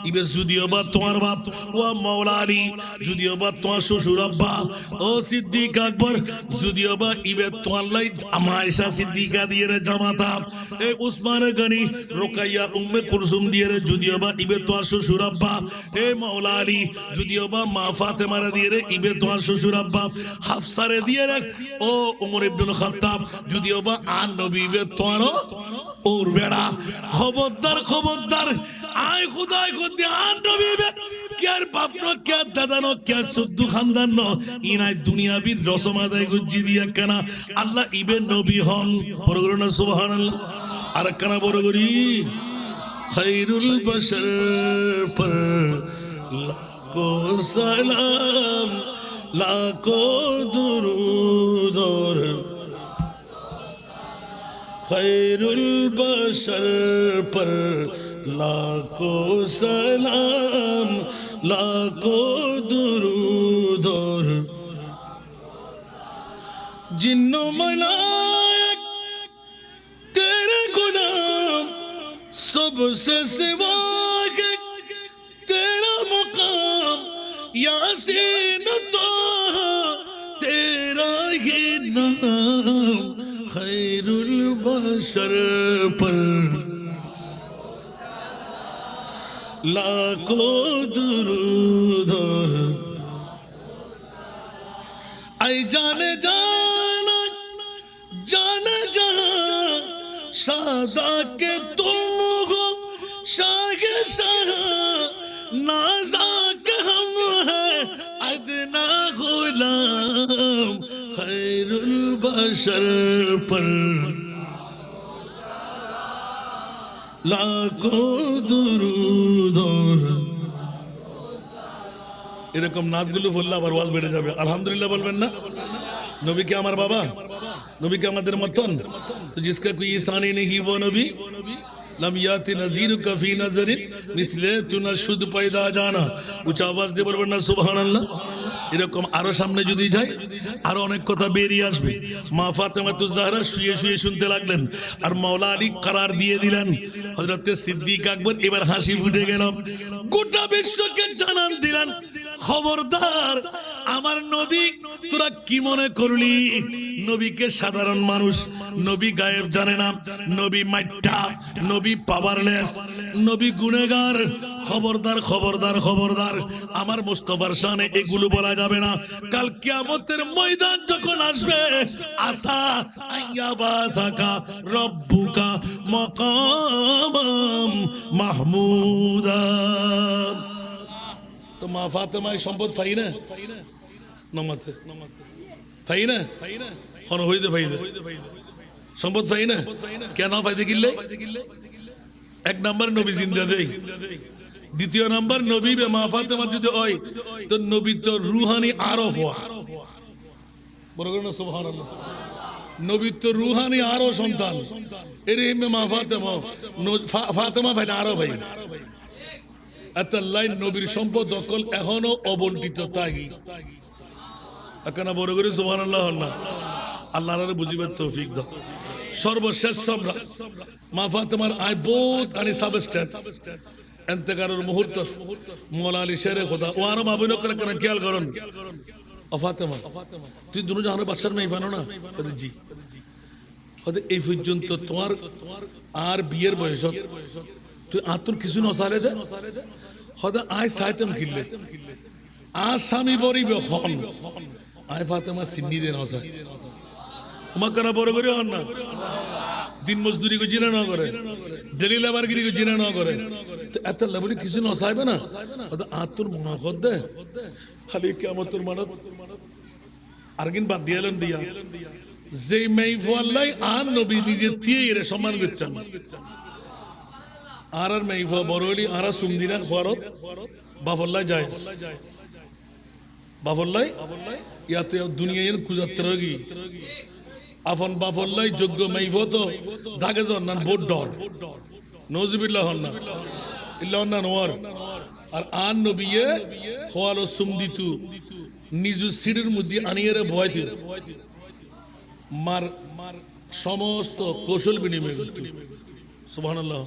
ইবে যদিও বা তোমার বাপ ও মাওলা আলী যদিও বা তোমার শ্বশুর আব্বা ও সিদ্দিক আকবর যদিও বা ইবে তোমার লাই আয়েশা সিদ্দিকা দিয়ে রে জামাতা এ উসমান গনি রুকাইয়া উম্মে কুলসুম দিয়ে রে যদিও বা ইবে তোমার শ্বশুর আব্বা এ মাওলা আলী যদিও বা মা ফাতেমা রে দিয়ে রে ইবে তোমার শ্বশুর আব্বা হাফসা রে দিয়ে রে ও উমর ইবনুল খাত্তাব যদিও বা আর নবী ইবে তোমার ওর বেড়া খবরদার খবরদার আয় খুদাই খুদি আর নবী বে কেয়ার বাপ ন কেয়ার দাদা ন কেয়ার সুদ্দু খানদান ন ইনাই দুনিয়াবির রসম আদায় গুজি দিয়া কেনা আল্লাহ ইবে নবী হন বড় না সুবহানাল্লাহ আর কেনা বড় করি খায়রুল বশর পর লাখো সালাম লাখো দুরুদ खैरुल बशर पर लाखों सलाम लाखों दुरूद और जिन्नो मलाइक तेरे गुलाम सबसे सिवा के तेरा मुकाम यासीन तो तेरा ही नाम खैरुल बशर पर लाखों दुरूद आई जाने जाना जाने जहां सादा के तुम हो शाह शाह नाजा के हम है अदना गुलाम खैरुल बशर पर লাখো দুরুদ এরকম নাতগুলো বললে আবার ওয়াজ বেড়ে যাবে। আলহামদুলিল্লাহ বলবেন না? নবী কে আমার বাবা, নবী কে আমাদের মতন। তো জিসকা কোই ইসানি নেহি वो নবী लम याति नज़ीरुका फी नज़रिन मिथले तुनशुद पैदा जाना। উঁচা আওয়াজ দিয়ে বলবেন না সুবহানাল্লাহ? এরকম আরো সামনে যদি যাই আরো অনেক কথা বেরিয়ে আসবে। মা ফাতেমাতুজ জাহরা শুয়ে শুয়ে শুনতে লাগলেন আর মাওলা আলী করার দিয়ে দিলেন। হযরত সিদ্দিক আকবর এবার হাসি ফুটে গেল, গোটা বিশ্বকে জানান দিলেন, খবরদার আমার নবী তোরা কি মনে করলি নবীকে সাধারণ মানুষ, নবী গায়েব জানে না, নবী মাইটা, নবী পাওয়ারলেস, নবী গুনেগার। খবরদার খবরদার খবরদার, আমার মুস্তাফার শানে এগুলো বলা যাবে না। কাল কিয়ামতের ময়দান যখন আসবে, আসা আইয়াবা থাকা রব্বুকা মাকাম মাহমুদা। তো মা ফাতেমায় সম্পদ ফাই না নমাতে ফাই না খন হইতে ফাইদে সম্পদ ফাই না কেন ফাইদে কিনলে? এক নাম্বার নবী জিন্দা দেই, দ্বিতীয় নাম্বার নবী বে মা ফাতেমা যদি হয় তো নবী তো রুহানি আরফ হওয়া। বড় করে না সুবহানাল্লাহ? নবী তো রুহানি আরো সন্তান এর মা ফাতেমা ফাতেমা ভাই না আরো ভাই আতাল্লাহ নবীর সম্পদ দখল এখনো অবন্টিত তাগি এখানে বড় করে সুবহানাল্লাহ না। আল্লাহর বুঝিবার তৌফিক দাও। সর্বশেষ সম্রাট মা ফাতেমার আই বহুত আনি সাবস্টেন্স এন্তেকারের মুহূর্ত মওলা আলী শেরে খোদা ও আরো মাবুন করে কেন খেয়াল করুন। ও ফাতেমা তুই দুনো জাহানের বাদশার মেয়ে ফানো না? জি। হয়তো এই পর্যন্ত তোমার আর বিয়ের বয়স তুই আতুর কিছু নসালে দে হয়তো আয় সাইতেম কিনলে আর স্বামী বরিবে হন আয় ফাতেমা সিন্নি দে নসায় উমাকানা বড় করে হন না। দিন মজদুরি কো জিনা না করে, ডেলি লেবারগিরি কো জিনা না করে, তো এত লেবরি কিছু নসাইবে না হয়তো আতুর মনাখত দে খালি কিয়ামতের মানত আরগিন বাদ দিয়ালেন দিয়া যে মেই ফল্লাই আর নবী নিজে তিয়ের সম্মান করতেন আর মেই ফ বড়লি আর সুমদিনা খরত বাফল্লাই যায় বাফল্লাই ইয়াতে দুনিয়ার কুজাত্তরগি আফন বাফল্লাই যোগ্য মেইফ তো দাগে জন না বোট ডর নওজুবিল্লাহ না ইল্লাহ না নোয়ার আর আন নবিয়ে খোয়ালো সুমদিতু নিজু সিঁড়ির মধ্যে আনিয়ে ভয় মার সমস্ত কৌশল বিনিময় করত। সুবহানাল্লাহ।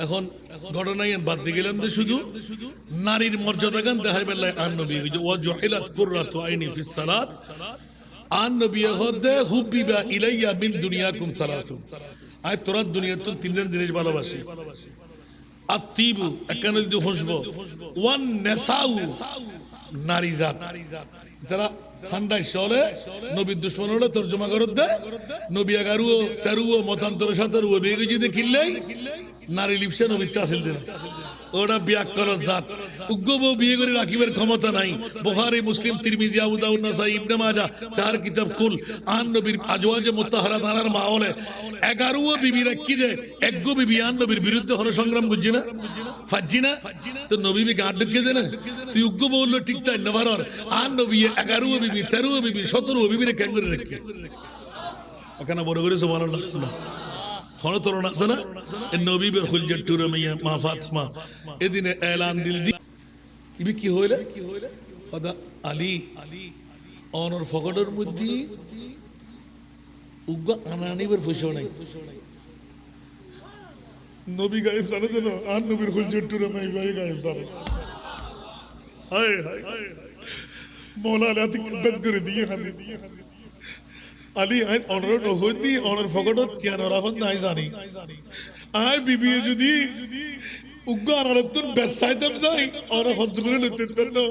এখন ঘটনায় বাদ দিয়ে গেলাম যে শুধু নারীর মর্যাদা গান দেখাই বেলায় আন নবী ওয়া জুহিলাত কুররাতু আইনি ফিস সালাত আন নবী হদে হুবিবা ইলাইয়া মিন দুনিয়াকুম সালাতুন আয় তোরা দুনিয়ার তো তিনজন জিনিস ভালোবাসি আতিবু একানে যদি হসবো ওয়ান নেসাউ নারী জাত তারা ঠান্ডায় চলে নবীর দুশ্মন হলে তর্জমা করত দে নবী 11 13 মতান্তর 17 বেগে যদি কিনলেই নারী লিপসে নবীর তাসিল দিন ওটা বিয়াক কর জাত উগ্গব বিয়ে করে রাখিবার ক্ষমতা নাই। বুখারী মুসলিম তিরমিজি আবু দাউদ নাসাই ইবনে মাজাহ সার কিতাব কুল আন নবীর আজওয়াজে মুতাহহারা দানার মাওলে 11 বিবি রাখি দে একগো বিবি আন নবীর বিরুদ্ধে হলো সংগ্রাম বুঝছি না ফাজি না তো নবী বি গাড ঢুকে দে না তুই উগ্গব বললো ঠিক তাই নভারর আন নবী 11 বিবি 13 বিবি 17 বিবি রে কেন করে রাখি এখানে বড় করে সুবহানাল্লাহ খনো তরুণ আছে না নবী বের খুলজে টুরে মা ফাতেমা এদিনে এলান দিল দি ইবি কি হইলে খোদা আলী অনর ফকডের মধ্যে উগ্গ আনানিবের ফুসো নাই নবী গায়েব জানে তো আর নবীর খুলজে টুরে মাই ভাই গায়েব জানে হায় হায় মওলা আলী বেদ করে দিয়ে খালি আলী আই অনর নহদি অনর ফকডত কিয়ান রাখত নাই জানি আর বিবি যদি উগ্গ আনারতুন বেসাইতাম যাই আর হজ্জ করে লইতেন না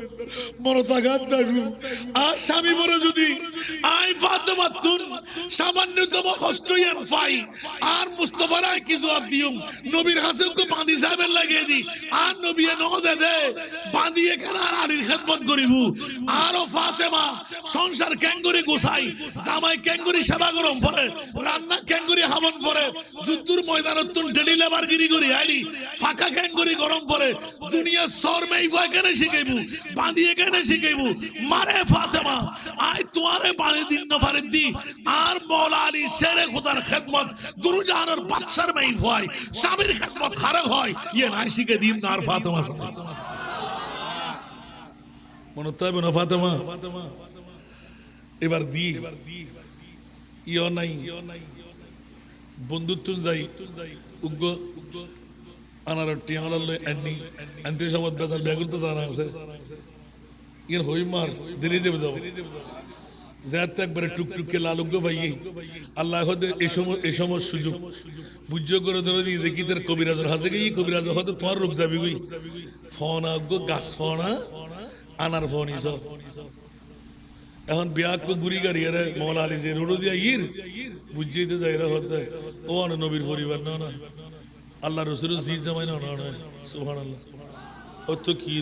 মরতাগাত দারু আর স্বামী বড় যদি আই ফাতেমা তুন সামান্যতম কষ্টইয়ান ফাই আর মুস্তাফার কি জবাব দিও নবীর কাছে উগ্গ বাঁধি সাহেবের লাগিয়ে দি আর নবী ন দে দে বাঁধিয়ে কেন আর আলীর খেদমত করিব আর ফাতেমা সংসার ক্যাঙ্গুরি গুছাই, জামাই ক্যাঙ্গুরি সেবা গরম পরে, রান্না ক্যাঙ্গুরি হাবন পরে, যুদ্ধর ময়দানত ডেলি লেবার গিরি করি আইলি ফাঁকা ক্যাঙ্গুরি গরম পরে, দুনিয়া শর্মেই ভয় কেন শিখাইবু, বাঁধিয়ে কেন শিখাইবু, মারে ফাতেমা আই তোমারে বাঁধি দিন নফারে দি আর মৌলা আলী শেরে খুদার খেদমত দুরুজাহানের বাদশার মেই ভয় স্বামীর খেদমত খারে হয় ইয়ে নাই শিখে দিন আর ফাতেমা মনে তো হবে না ফাতেমা এবার দি ইয় নাই বন্ধুত্ব যাই উগ্র আনার টিয়াঙ্গালে এন্নি এন্ত্রি সমত বেজাল বেগুন তো জানা আছে ইন হই মার দেরি দেব দাও যাতে একবারে টুকটুকে লালুগ্য ভাই আল্লাহ হতে এই সময় সুযোগ বুঝ্য করে ধরে দিয়ে দেখি তোর কবিরাজের হাসে গিয়ে কবিরাজ হতে তোমার রোগ যাবি গই ফোন আগ্য গাছ ফোনা আনার ফোন ইসব এখন বিয়াক গুড়ি গাড়ি আরে মৌলা আলী যে রোড দিয়া ইর বুঝছেই তো যাই হতে ও নবীর পরিবার না না আল্লাহ রসুল জি জামাই না না সুবহানাল্লাহ ও তো কি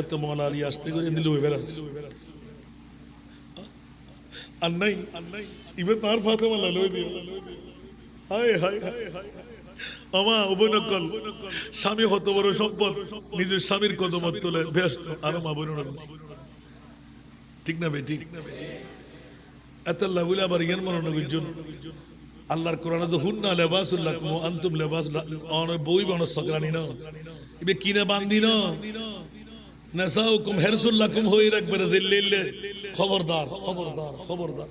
এত মৌলা আলী আসতে করে দিল বেরা আন্নাই ইবে তার ফাতেমা লালই দিও হায় হায় আমা অবনকল স্বামী কত বড় সম্পদ নিজের স্বামীর কদমত তোলে ব্যস্ত আর মা বোন ঠিক না বে ঠিক এত লাগুলে আবার ইয়ান মনোনগর জন্য আল্লাহর কোরআনে তো হুন্না লিবাসুল লাকুম ওয়া আনতুম লিবাসুল অন বই বন সকরানি না ইবে কিনে বান্দি না নাসাউকুম হিরসুল লাকুম হই রাখবে জিল্লিল্লে খবরদার খবরদার খবরদার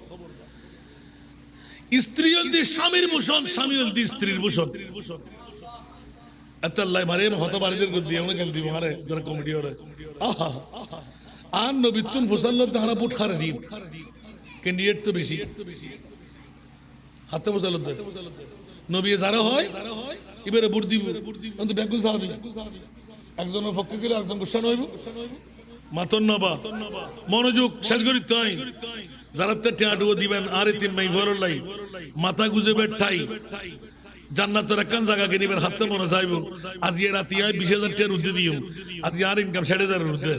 স্ত্রী হলদি স্বামীর ভূষণ স্বামী হলদি স্ত্রীর ভূষণ এত আল্লাহ মারে হতবারিদের করে দিয়ে কেন দিব মারে যারা কমিটি ওরে আহা আর নবিতুন ফুসাল্লাহ তাহারা বুট খারে দিন ক্যান্ডিডেট তো বেশি হাতে ফুসাল্লাহ নবী যারা হয় এবারে বুট দিব কিন্তু ব্যাকুল সাহাবী একজনের পক্ষে গেলে একজন গুসান হইব মাতন নবা মনোযোগ শেষ করি তাই যারা টিয়াটুকু দিবেন আর তিন মাই ফরলাই মাথা গুজে বেঠাই জান্নাতের একখান জায়গাকে নিবেন হাতে মনে চাইব আজি রাতি 20,000 টাকার উদ্দে দিও আজি আর ইনকাম 60,000 উদ্দে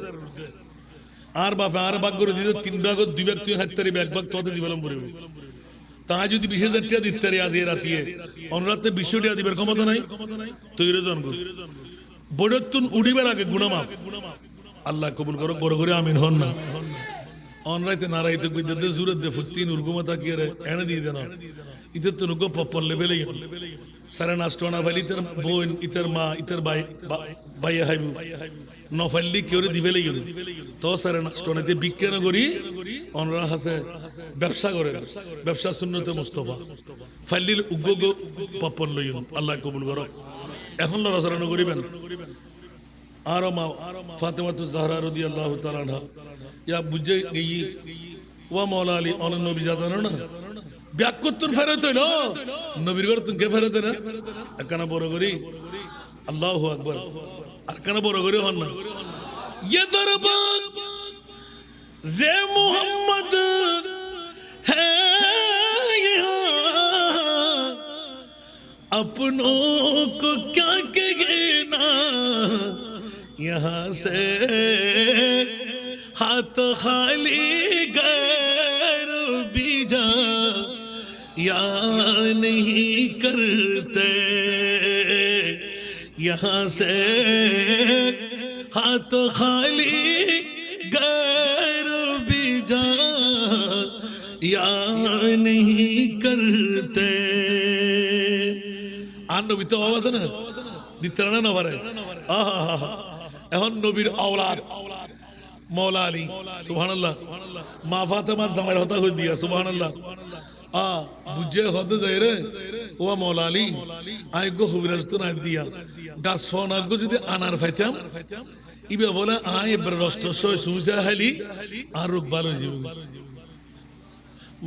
আর বাপে আর ভাগ করে দিতে 3 ভাগ 2 ভাগ তুই হাততারি এক ভাগ তোতে দিবেলাম পড়িব তা যদি 20,000 টাকা দিতে আজি রাতি অনরাতে 200 টাকা দিবার ক্ষমতা নাই তৈরি জন বড়তুন উড়িবার আগে গুনামাফ আল্লাহ কবুল করো বড় করে আমিন হন না অনরাইতে নারাইতে বিদ্যুৎ জুরত দে ফুতিন উরগুমাতা কি রে এনে দিয়ে দেন ইতে তো নুগো পপল লেভেলেই সারা নাস্টনা ফাইলি ইতর বোন ইতর মা ইতর ভাই ভাই হাইবু নফাইলি কি ওরে দিবেলেই তো সারা নাস্টনাতে বিক্রি না করি অনরা হাসে ব্যবসা করে ব্যবসা সুন্নতে মুস্তাফা ফাইলিল উগগো পপল লইন আল্লাহ কবুল করো এখন লড়াচড়া করিবেন আর মা ফাতেমাতু জাহরা রাদিয়াল্লাহু তাআলা আনহা ইয়া বুঝে গই ওয়া মাওলা আলী অনন নবী জাদানো না ব্যাকুত্তর ফেরত হইল নবীর ঘর তুমি কে ফেরত না একখানা বড় করি আল্লাহু আকবার একখানা বড় করি হন না ইয়ে দরবার যে মুহাম্মদ হ্যাঁ अपनों को क्या कहना यहाँ से हाथ खाली गैर भी जा या नहीं करते यहाँ से हाथ खाली गैर भी जा या नहीं करते আর নবী তো আওয়াজ না দিতে না পারে এখন নবীর আওলাদ মাওলা আলী সুবহানাল্লাহ মা ফাতেমা জামাইর হতা হই দিয়া সুবহানাল্লাহ বুঝে হতে যাই রে ও মাওলা আলী আই গো হুবিরাজ তো না দিয়া গাছ ফোন আগো যদি আনার ফাইতাম ইবে বলে আই এবার রষ্ট সই সুসা হালি আর রোগ ভালো হয়ে যাবে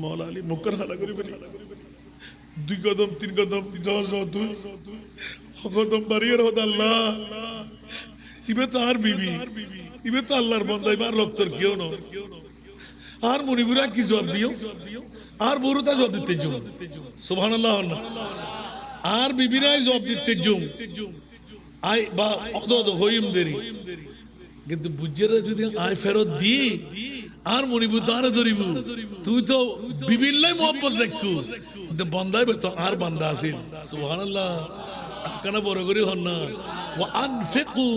মাওলা আলী মুকর হালা করি বলি 2 কদম 3 কদম যাও তুই কদম বাড়িয়ে রহত আল্লাহ ইবে তো আর বিবি ইবে তো আল্লাহর বান্দা ইবার রক্তর কেউ না আর মনিপুরা কি জবাব দিও আর বড়টা জবাব দিতে জুম সুবহানাল্লাহ আর বিবিরাই জবাব দিতে জুম আই বা অদদ হইম দেরি কিন্তু বুঝেরা যদি আই ফেরত দি আর মনিবু তো আর ধরিব তুই তো বিভিন্নই মহব্বত রাখু কিন্তু বন্দাই তো আর বান্দা আছিল সুবহানাল্লাহ কেন বড় করি হন না ওয়া আনফিকু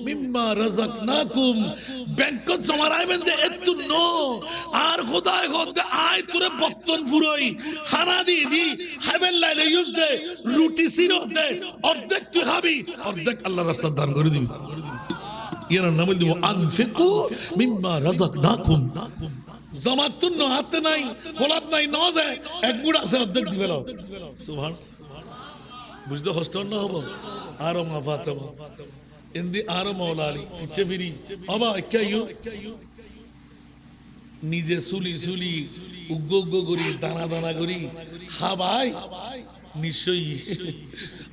মিম্মা রাযাকনাকুম ব্যাংকত জমা রাখবেন দে এত নো আর খোদায় খোদ আয় তোরে বত্তন ফুরই খানা দি হাবেল লাইলে ইউজ দে রুটি সিরো দে অর্ধেক তুই খাবি অর্ধেক আল্লাহর রাস্তায় দান করে দিবি ইয়ার নাম দিব আনফিকু মিম্মা রাযাকনাকুম জামাতুন হাতে নাই খোলাত নাই নজে এক গুড় আছে অর্ধেক দিবে নাও সুবহান বুঝতে কষ্ট না হবো আরো মা ফাতেমা ইন্দি আরো মাওলা আলী ফিচে ফিরি বাবা কেউ নিজে সুলি উগ্গ করি দানা করি হাবাই নিশ্চয়ই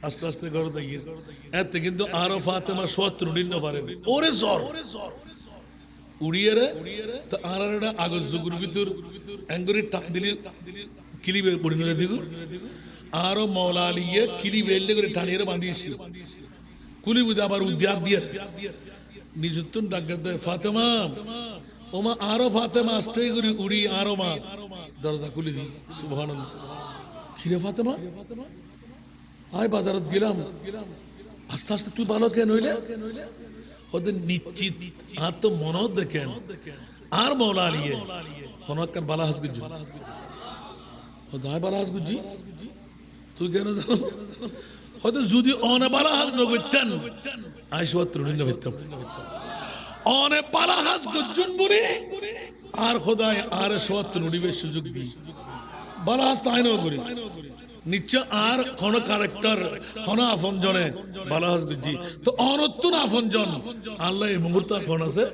আস্তে আস্তে করে থাকি এতে কিন্তু আরো ফাতেমা ৭০ দিন না পারেন ওরে জ্বর উড়িয়ে রে তো আর একটা আগজ জুগুর ভিতর অ্যাঙ্গুরি টাক দিলি কিলিবে পরিণত দিব আরো মাওলা আলিয়ে কিলি বেললে করে টানিয়ে বাঁধিয়েছি কুলি বুঝে আবার উদ্যাগ দিয়ে নিজুত্তুন ডাক্তার দেয় ফাতেমা ওমা আরো ফাতেমা আস্তে করে উড়ি আরো মা দরজা খুলে দি সুবহানাল্লাহ খিরে ফাতেমা আয় বাজারত গেলাম আস্তে আস্তে তুই ভালো কেন হইলে ওদের নিশ্চিত আর তো মনত দেখেন আর মাওলা আলিয়ে হনকার বালা হাসগুজি ও দায় বালা হাসগুজি তুই কেন জানো হয়তো যদি অনে বালা হাস নগইতেন আই ৭০ দিন হইতাম অনে বালা হাস গজ্জুন বুড়ি আর খোদায় আর ৭০ দিনের সুযোগ দি বালা হাস তাই না করি নিশ্চয় আর কোন ক্যারেক্টার কোন আফন জনে বালা হাস গজ্জি তো অনতুন আফন জন আল্লাহ এই মুহূর্তে কোন আছে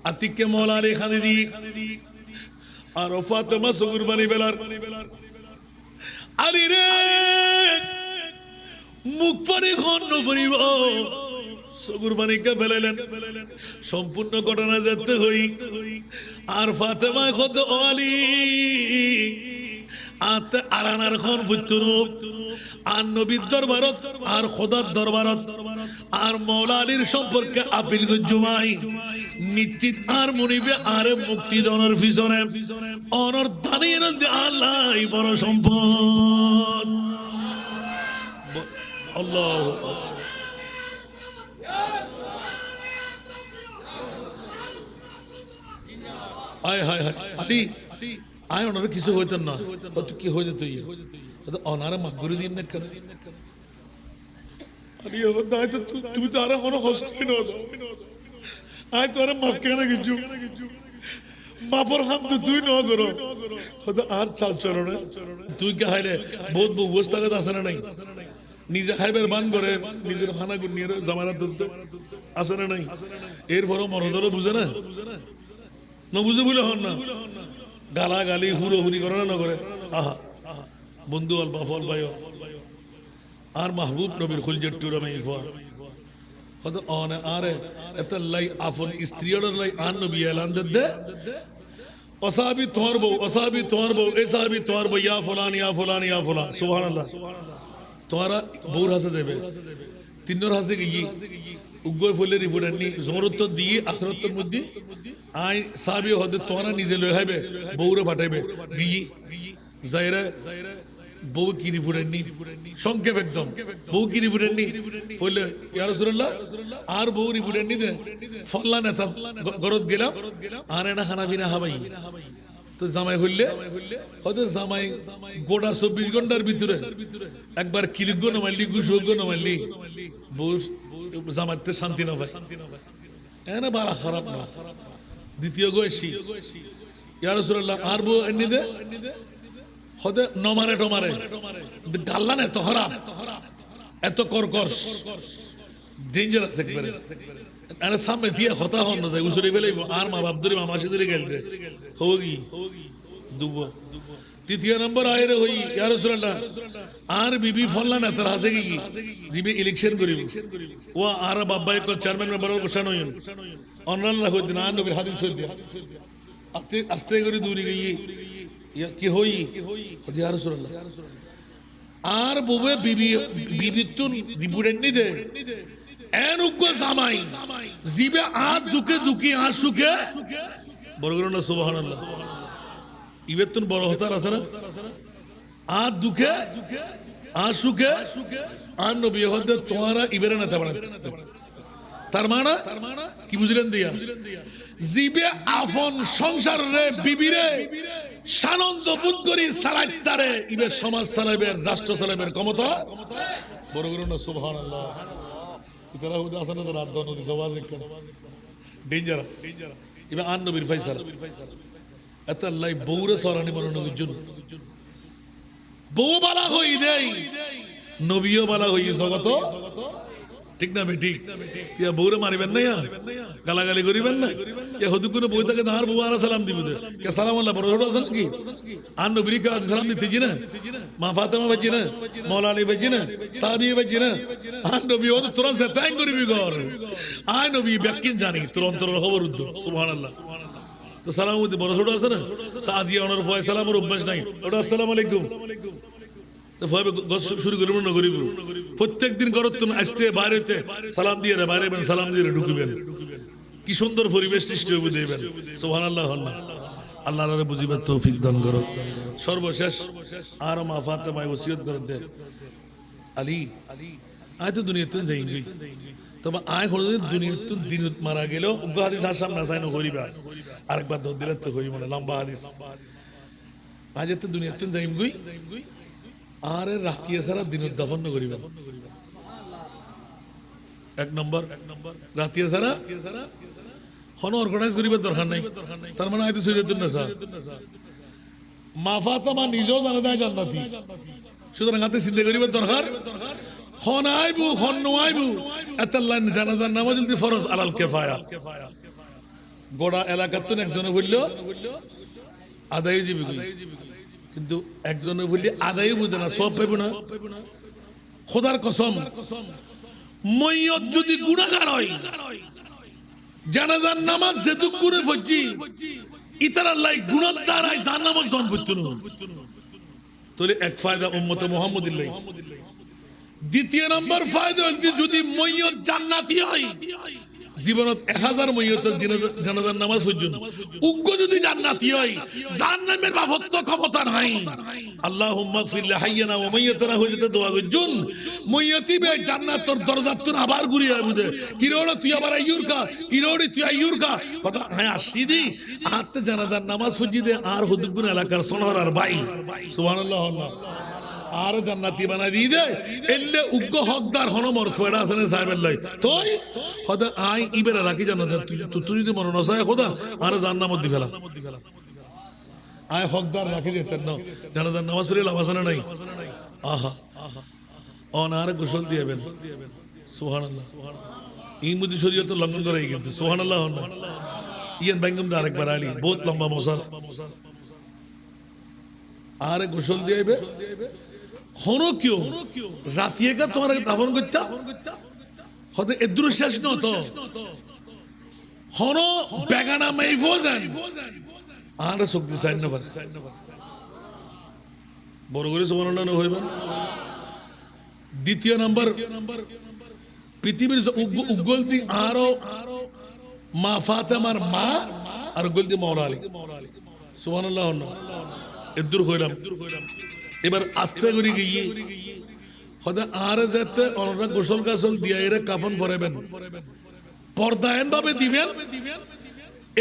আতিকে মাওলা আলী খাদি দি আর ফাতেমা সুকুরবানি বেলার আলী রে মুখ পানি খন্ড করিব সুকুরবানিকে ফেলাইলেন সম্পূর্ণ ঘটনা যেতে হই আর ফাতেমা কত আলী আতে আরানার খন ফুতুরুপ আর নবীর দরবারত আর খোদার দরবারত আর মাওলা আলীর সম্পর্কে আপিল গজুমাই নিশ্চিত আর মনিবে আরে মুক্তি দনের পিছনে অনর দানিয়ে আল্লাহ বড় সম্পদ আল্লাহ আয় হায় হায় আলী আয় ওনারা কিছু হইতেন না কত কি হয়ে যেত অনারা মাগুরি দিন না কেন আলী দায় তো তুমি তো আরে কোনো হস্তি না আয় তো আরে মাফ কেন কিছু মাফর হাম তো তুই ন করো হয়তো আর চাল চলো না তুই কে হাইলে বহুত ব্যবস্থা কথা আছে না নাই নিজে খাইবার বান করে নিজের খানা গুনিয়ে জামানা ধরতে আছে না নাই এরপরও মরদরও বুঝে না না বুঝে বলে হন না গালা গালি হুড়ো হুড়ি করে না করে আহা বন্ধু অল বাফল ভাই আর মাহবুব নবীর খুলজের টুরামে ইফা হয়তো অনে আরে এত লাই আফন স্ত্রীর লাই আন নবী এলান দে অসাবি তোর বউ এসাবি তোর বউ ইয়া ফুলান সুবহানাল্লাহ তোমারা বউর হাসে যাবে তিনর হাসে গিয়ে উগ্গয় ফলে রিপোর্ট আনি জরত দিয়ে আসরতের মধ্যে আই সাবি হতে তোরা নিজে লই হাইবে বউরে পাঠাইবে গিয়ে যাইরা বউ কি রিপোর্ট আনি সংক্ষেপ একদম বউ কি রিপোর্ট আনি ফলে ইয়া রাসূলুল্লাহ আর বউ রিপোর্ট আনি দে ফল্লা নেতা গরত গেলাম আর না খানা পিনা হাবাই তো জামাই হইলে হয়তো জামাই গোটা ২৪ ঘন্টার ভিতরে একবার কিলিগ নমাইলি গুসোগ নমাইলি বউ জামাইতে শান্তি না পায় এনে বালা খারাপ না দ্বিতীয় গোয়েছি ইয়া রাসূলুল্লাহ আর বউ এনে দে হয়তো নমারে টমারে গাল্লা না এত খারাপ এত কর্কশ ডেঞ্জারাস একবারে আরে সামনে দিয়ে হতা হন না যায় উসুরি ফেলে আর মা বাপ ধরে মামা সাথে গেলবে হোগি দুবো তৃতীয় নম্বর আয়রে হই ইয়া রাসূলুল্লাহ আর বিবি ফল্লা না তার হাসে কি জিবি ইলেকশন করিব ও আর বাবাই কো চেয়ারম্যান মেম্বার বসানো হইন অনরাল্লাহ হই দিন আর নবীর হাদিস হই দিয়া আস্তে আস্তে করে দূরি গই ইয়া কি হই ইয়া রাসূলুল্লাহ আর বউয়ে বিবি তুন দিবুরেন নি দে এন উগ্গ জামাই জিবে আ দুকে দুকি আ সুকে বড় করে না সুবহানাল্লাহ। ইবের তো বড় হতার আছে না, আর দুঃখে আর সুখে আর নবী হতে তোমারা ইবের না তেমন। তার মানে কি বুঝলেন দিয়া, জিবে আফন সংসার রে বিবিরে সানন্দ বোধ করি সালাইতারে ইবের সমাজ চালাইবের, রাষ্ট্র চালাইবের ক্ষমতা বড় করে না সুবহানাল্লাহ। ইতারা হুদা আছে না তো রাত নদী সমাজ ডেঞ্জারাস। এবার আর নবীর ফাইসালা এত আল্লাহ বউরে সরানি মনে নবীর জন্য, বউ বালা হই দেই নবীও বালা হই জগত, ঠিক না বেটি? ইয়া বউরে মারিবেন না, গালাগালি করিবেন না, ইয়া হদু কোনো বই থাকে তাহার বউ আর সালাম দিবে কে সালাম আল্লাহ বড় ছোট আছে নাকি? আর নবীর কে সালাম দিতেছি না, মা ফাতেমা বাজি না, মৌলা আলী বাজি না, সাহাবী বাজি না, আর নবী ও তোরা জেতাই করিবি ঘর। আয় নবী ব্যাকিন জানি তোর অন্তরের খবর উদ্দ সুবহানাল্লাহ। তো সালাম বড় ছোট আছে না, আজিয়া ওনার ফয় সালামের অভ্যাস নাই, ওটা আসসালামু আলাইকুম শুরু করিব না করিব। প্রত্যেক দিন করতেন আসতে বাইরেতে সালাম দিয়ে বাইরে সালাম দিয়ে ঢুকবেন, কি সুন্দর পরিবেশ সৃষ্টি হবে দেবেন সুবহানাল্লাহ। আল্লাহর বুঝিবার তৌফিক দান করো। সর্বশেষ আর মা ফাতেমা ওসিয়ত করে দে আলী আয় তো দুনিয়াতে যাই গই, তবে আয় হল দুনিয়াতে দিন মারা গেল উগ্র হাদিস আর সামনে আসাই না করিবা, আরেকবার ধর দিলে তো করি মানে লম্বা হাদিস। আজ তো দুনিয়াতে যাইম গই আর রাখিয়ে সারা দিন উদ্যাপন করিবা। এক নম্বর রাতিয়া সারা কোন অর্গানাইজ করিবার দরকার নাই। তার মানে হয়তো সৈয়দুন নাসা মা ফাতেমা নিজেও জানে না জান্নাতি, সুতরাং হাতে চিন্তা করিবার দরকার খন আইবু খন নোয়াইবু এতাল্লাহ জানাজার নামাজ যদি ফরজ আলাল কিফায়া। গোড়া এলাকার তো একজনে বলল আদায় যাবে, কিন্তু একজনে বললি আদায় বুঝে না, সব পাইব না। খোদার কসম মইয়ত যদি গুনাহগার হয়, জানাজার নামাজ যেটুক করে পড়ছি ইতার আল্লাহ গুনাহ দ্বারাই জাহান্নামে জন পড়তো না। তাহলে এক ফায়দা উম্মতে মুহাম্মদিল্লাহ। দ্বিতীয় নম্বর ফায়দা যদি মইয়ত জান্নাতি হয়, জীবনত 1000 মইয়তের জানাজার নামাজ পড়ছেন, উগ্র যদি জান্নাতি হয় জাহান্নামের বাফত্ব ক্ষমতা নাই। আল্লাহুম্মা গফির লিহাইয়িনা ওয়া মাইয়িতিনা হইতে দোয়া করছুন মইয়তি বে জান্নাতের দরজাতুন আবার ঘুরিয়ে আইবুদে কিরোড় তুই আবার আইয়ুরকা কিরোড়ি তুই আইয়ুরকা কথা হ্যাঁ আসিদি আতে জানাজার নামাজ পড়ছি দে আর হুদুগুন এলাকার সোনার ভাই সুবহানাল্লাহ আর জান্নাতি বানাই দিয়ে দে এলে উগ্র হকদার হন মরফুয়া আছে না সাহেবের লাই তোই খোদা আই ইবেরা রাখি জান্নাত তুই যদি মন নসায় খোদা আর জান্নাত দি ফেলা আয় হকদার রাখি যেতেন না জানাজার নামাজ পড়ে লাভ আছে না নাই। আহা অনার গোসল দিয়েবেন সুবহানাল্লাহ। ইমুদি শরীয়ত লঙ্ঘন করে কিন্তু সুবহানাল্লাহ। ইয়ান বাঙ্গম দা আরেকবার আলী বহুত লম্বা মশাল আর গোসল দিয়েবে হনো কিও রাতিয়ে কা তোমার দাফন করতা হতে এদুর শেষ ন তো হনো বেগানা মাইফোজান আর শক্তি সাইন না বড় করে সুবহানাল্লাহ হইবেন। দ্বিতীয় নাম্বার পৃথিবীর উগলতি আরো মা ফাতেমার মা আর উগলতি মওলা আলী সুবহানাল্লাহ। এদুর হইলাম এবার আস্তে করে গিয়ে হতে আর যেতে ওনারা গোসল গাছল দিয়ে এরা কাফন পরাবেন পর্দায়ন ভাবে দিবেন।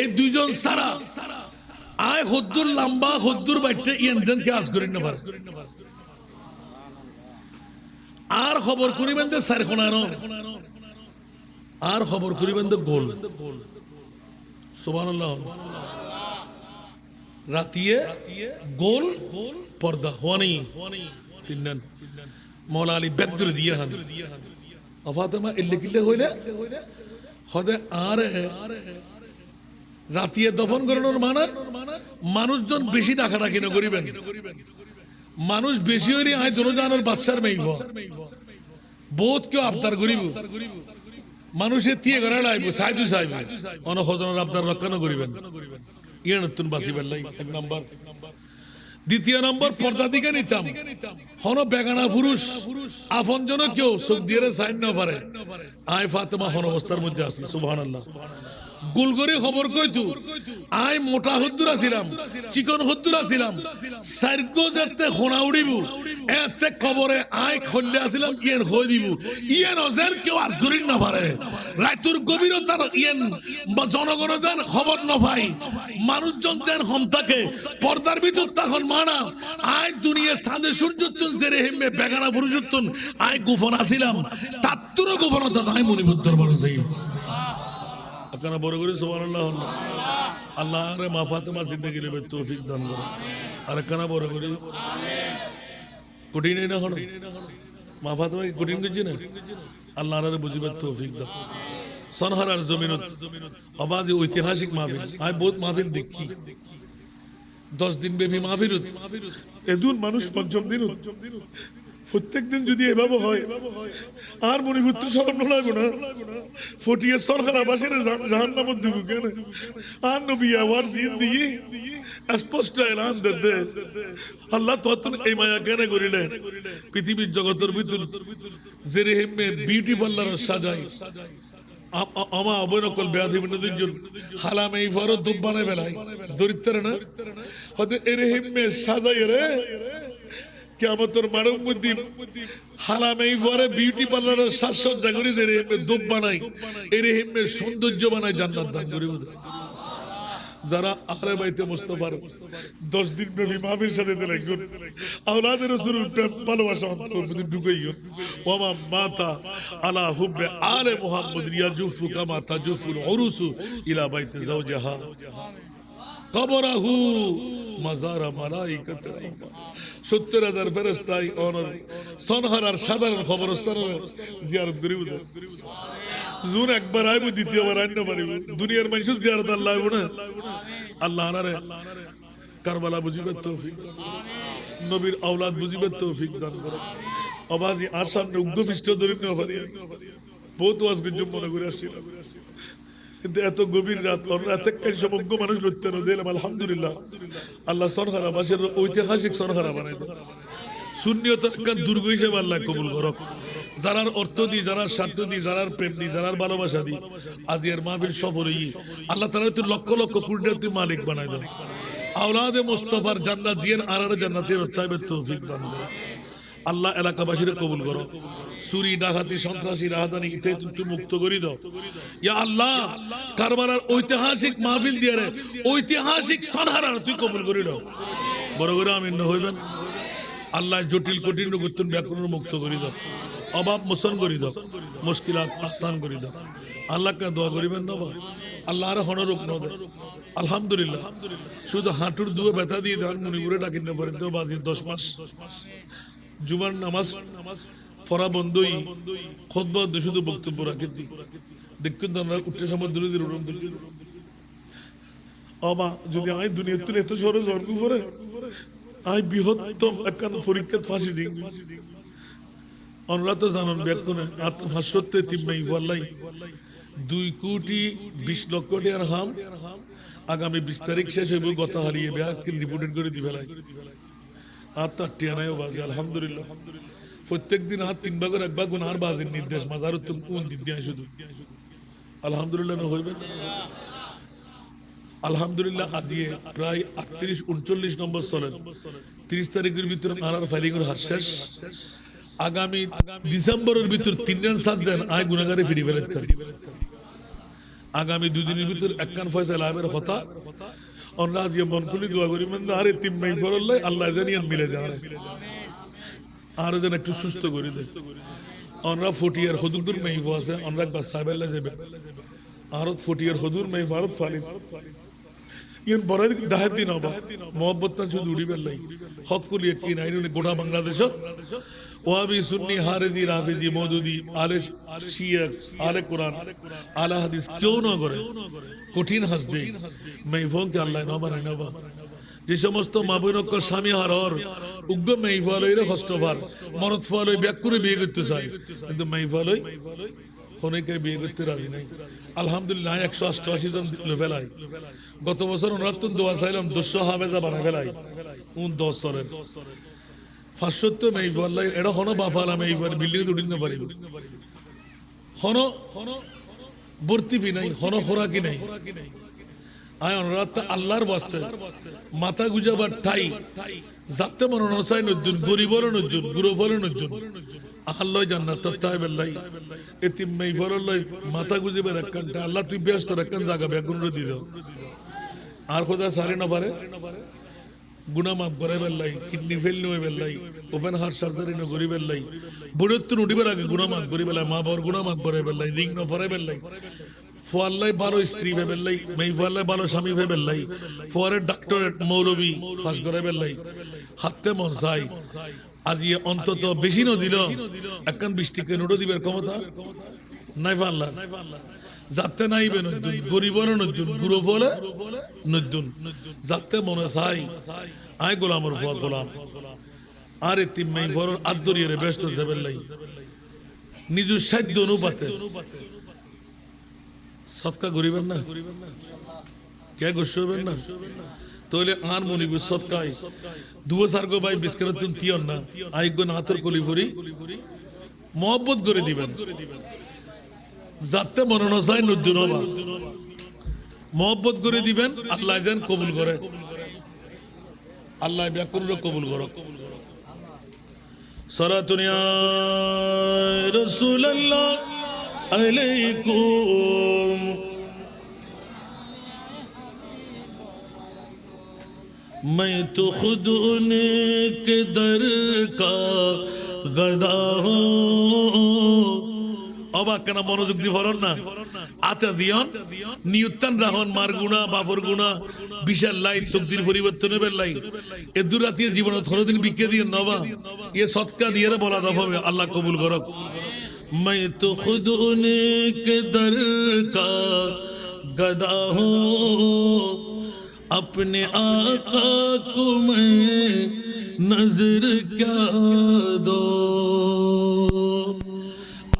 এই দুইজন সারা আয় হদ্দুর লম্বা হদ্দুর বাইটে ইয়েন কে আজ করেন না আর খবর করিবেন দে সার কোনানো আর খবর করিবেন দে গোল সুবহানাল্লাহ। রাতিয়ে গোল পর্দা হওয়ানি তিনজন মৌলা আলী বেদ করে দিয়ে হান ফাতেমা ইল্লে কিল্লে হইলে হদে আর রাতিয়ে দফন করানোর মানে মানুষজন বেশি ডাকাডাকি না করিবেন। মানুষ বেশি হইলে আয় জনজানোর বাচ্চার মেইব বহুত কেউ আবদার করিব মানুষের তিয়ে করে লাইব সাইজু সাইব অনখজনের আবদার রক্ষানো করিবেন ইয়ে নতুন বাঁচিবেন লাই এক নম্বর। দ্বিতীয় নম্বর পর্দা দিকে নিতাম হন বেগানা পুরুষ আফন জন কেউ চোখ দিয়ে সাইন না পারে আয় ফাতেমা হন অবস্থার মধ্যে আছি সুবহানাল্লাহ। গুলগরি খবর কইতু আই মোটা হদ্দুরা ছিলাম চিকন হদ্দুরা ছিলাম সাইরগো যেতে খোনা উড়িব এতে খবরে আই খল্লে আসিলাম ইয়েন হই দিব ইয়েন অজের কেউ আজ করিন না পারে রাইতুর গভীরতার ইয়েন জনগণ যেন খবর না পাই মানুষজন যেন হম থাকে পর্দার ভিতর তখন মানা আই দুনিয়া সাঁদে সূর্যোত্তন জেরে হেমে বেগানা পুরুষোত্তন আই গোপন আসিলাম তাত্তুর গোপনতা নাই মনিবুদ্ধর বড় যাই আপনারা বড় করে সুবহানাল্লাহ আল্লাহ রে মা ফাতেমা জিন্দেগি লেবে তৌফিক দান করে আর কানা বড় করে কঠিন না হলো মা ফাতেমা কি কঠিন কিছু না আল্লাহ রে বুঝিবার তৌফিক দাও সনহারার জমিনত আবাজ ঐতিহাসিক মাহফিল আমি বহুত মাহফিল দেখি 10 দিন ব্যাপী মাহফিল এদুন মানুষ পঞ্চম দিন প্রত্যেক দিন যদি এভাবে হয় আর মনিপুত্র স্মরণ লাগবে না ফটিয়ে সরকার আবাসের জাহান্নামত দিব কেন আর নবী আওয়ার জিন দিয়ে স্পষ্ট এলান দে আল্লাহ তো এই মায়া কেন করিলেন পৃথিবীর জগতের ভিতর জেরে হেমে বিউটি পার্লার সাজাই আমা অবনকল ব্যাধি বিনোদন হালাম এই ফর দুব বানায় বেলায় দরিদ্র না হয়তো এরে হেমে সাজাই রে কিয়ামতের মারুম মধ্যে হালাম এই পরে বিউটি পার্লারের সাজসজ্জা করে এর হেমে দুব বানাই এর হেমে সৌন্দর্য বানাই জান্নাত দান করে যারা আহলে বাইতে মুস্তাফার 10 দিন ব্যাপী মাহফিল সাথে দিলেন একজন আওলাদের রাসূলের প্রেম ভালোবাসা অন্তরের মধ্যে ঢুকাইও ওয়া মাতা আলা হুব্বে আলে মুহাম্মদ ইয়াজুফু কামা তাজুফুল উরুসু ইলা বাইতে যাওজাহা কবরাহু মাজারা মালাইকাত 70000 ফেরেশতাই অনর সনহারার সাধারণ কবরস্থান জিয়ারত করিব জুন একবার আইব দ্বিতীয়বার আইন না পারিব দুনিয়ার মানুষ জিয়ারত আল্লাহ আইব না আল্লাহ আনারে কারবালা বুঝিবার তৌফিক নবীর আওলাদ বুঝিবার তৌফিক দান করুন আবাজি আর সামনে উগ্রপৃষ্ঠ দরিদ্র পারি বহুত ওয়াজ গুঞ্জম মনে করে আসছিলাম কিন্তু এত গভীর রাত রাতে সমগ্র মানুষ লড়তে দিলাম আলহামদুলিল্লাহ আল্লাহ সরহারা বাসের ঐতিহাসিক সরহারা বানাই শূন্যতার দুর্গ হিসেবে আল্লাহ কবুল করক যারার অর্থ দি যারা স্বার্থ দি যারার প্রেম দি যারার ভালোবাসা দি আজ এর মাহফিল সফর হই আল্লাহ তাআলা তুই লক্ষ লক্ষ কোটির তুই মালিক বানাই দাও আওলাদে মুস্তাফার জান্নাত জিয়ার আরার জান্নাতের তাইবে তৌফিক দান করো আল্লাহ এলাকাবাসীর কবুল করো চুরি ডাকাতি সন্ত্রাসী রাহাজানি ইতে তুই মুক্ত করে দাও ইয়া আল্লাহ কারবালার ঐতিহাসিক মাহফিল দিয়ে রে ঐতিহাসিক সনহারার তুই কবুল করে দাও বড় করে আমিন হইবেন আল্লাহ জটিল কঠিন রোগতুন ব্যাকরণ মুক্ত করে দাও অভাব মোচন করে দাও মুশকিলাত আসান করে দাও আল্লাহকে দোয়া করিবেন না আল্লাহ আর হনরূপ ন দে আলহামদুলিল্লাহ শুধু হাঁটুর দুয়ে ব্যথা দিয়ে ধান মনিপুরে ডাকিন না পারেন তো বাজি 10 মাস জুমার নামাজ ফরা বন্ধই খুতবা শুধু বক্তব্য রাখি দি দেখুন তো আমরা উঠে সময় দূরে দূরে উড়ন দিই অবা যদি আই দুনিয়া তুলে এত সরো জর্গ করে আই বৃহত্তম একখান পরীক্ষাত ফাঁসি দিই আমরা তো জানান ব্যাকুনে আত্মভাষ্যতে তিম্মাই বললাই 2 কোটি 20 লক্ষ টাকার হাম আগামী 20 তারিখ শেষ হইব গত হারিয়ে ব্যাক রিপোর্টেড করে দি ফেলাই আত্মা টিয়ানায়ও বাজে আলহামদুলিল্লাহ প্রত্যেক দিন আর 3 ভাগের 1 ভাগ গুনার বাজের নির্দেশ মাজারত কোন দিক দিয়ে শুধু আলহামদুলিল্লাহ না হইবে আলহামদুলিল্লাহ আজিয়ে প্রায় 38 39 নম্বর চলেন 30 তারিখের ভিতর আনার ফাইলিং এর হাত শেষ আগামী ডিসেম্বরের ভিতর 3 জন 7 জন আয় গুনাহগারে ফিরে ফেলতে আগামী 2 দিনের ভিতর একখান ফয়সালা আবের কথা আমরা আজ মন খুলে দোয়া করি মানে আরে তিম্মাই ফরল্লাই আল্লাহ জানিয়ান মিলে যায় আর যেন একটু সুস্থ করে দেয় আমরা 40 ইয়ার হুজুর মাইফ আছে আমরা একবার সাহেবেল্লা যাবে আর 40 ইয়ার হুজুর মাইফ ভারত ফালি ইন বড় দাহাত দিন হবে মোহাম্মত শুধু উড়িবেল নাই হক কুলিয়ে কি নাই গোটা বাংলাদেশ ওয়াবি সুন্নি হারেজি রাফিজি মওদুদি আলে শিয়া আলে কোরআন আলা হাদিস কেউ না করে কঠিন হাসদে মাইফোন কে আল্লাহ না বানাই না যে সমস্ত মাবুনকর স্বামী হারর উগ্র মাইফালইরে হস্তফার মরদ ফলই ব্যাক করে বিয়ে করতে চায় কিন্তু মাইফালই অনেকে বিয়ে করতে রাজি নাই আলহামদুলিল্লাহ 188 জন লেভেলাই গত বছর ওনার দোয়া চাইলাম 200 হাফেজা বানাই ফেলাই 10 সরের 500 মাইফাল্লাহ এটা হনো বাফালা মাইফার বিল্ডিং উঠিন না পারিব হনো ভর্তি ফি নাই, হন খোরাকি নাই। আয় অনুরাধ আল্লাহর বাস্তে মাথা গুজাবার ঠাই যাতে মনে নসাই নদ্দুন, গরিবর নদ্দুন, গুরুবর নদ্দুন, আল্লাহ জান্নাত তাই বেল্লাই এতিম মেই ফরল্লাই মাথা গুজিবে রাখান আল্লাহ তুই ব্যস্ত রাখান জায়গা বেগুন দিল আর খোদা সারে না পারে গুনা মাফ করে বেল্লাই, কিডনি ফেল নয় বেল্লাই, ওপেন হার্ট সার্জারি ন করি বেল্লাই, বুড়ত্ব উঠিবার আগে গুনা মাফ করি বেল্লাই, মা বাবার গুনা মাফ করে বেল্লাই, রিং ন ফরে বেল্লাই, ফোয়াল্লাই ভালো স্ত্রী ভে বেল্লাই, মেই ফোয়াল্লাই ভালো স্বামী ভে বেল্লাই, ফোয়ারের ডাক্তার মৌলবী ফাঁস করে বেল্লাই, হাতে মন চাই আজি অন্তত বেশি ন দিল একখান বৃষ্টিকে নোটো দিবার ক্ষমতা নাই পারলা যাতে নাইবে নদ্দুন, গরিবর নদ্দুন, গুরু বলে নদ্দুন, যাতে মনে চাই আয় গোলামর ফোয়া গোলাম আর এতিম মেই ফর আদরিয়ে ব্যস্ত যাবেল্লাই নিজের সাধ্য অনুপাতে সৎকা গরিবেন না কে গোস্ব হবেন না তাহলে আর মনিবুর সৎকাই দুয়ো সার্গো ভাই বিস্কের তুমি তিয়ন না আইগ্য নাথর কলিফুরি মহব্বত করে দিবেন যাতে মনে না যায় নদ্দুন হবা মহব্বত করে দিবেন আল্লাহ যেন কবুল করে আল্লাহ ব্যাকুল কবুল করো সালাতুন ইয়া রাসূলুল্লাহ আলাইকুম मैं तो खुद उनके दर का गदा हूँ অবাক কেন মনোযোগ দি ফরন না আতে দিয়ন নিউটন রাহন মার গুণা বাফর গুণা বিশাল লাইন তকদির পরিবর্তনের বেলাই এ দুরাতীয় জীবন কোনদিন বিকে দিয়ে নবা এ সৎকা দিয়ে বলা দফা আল্লাহ কবুল করক मैं तो खुद उनके दर का गदा हूँ अपने आका को मैं नजर क्या दो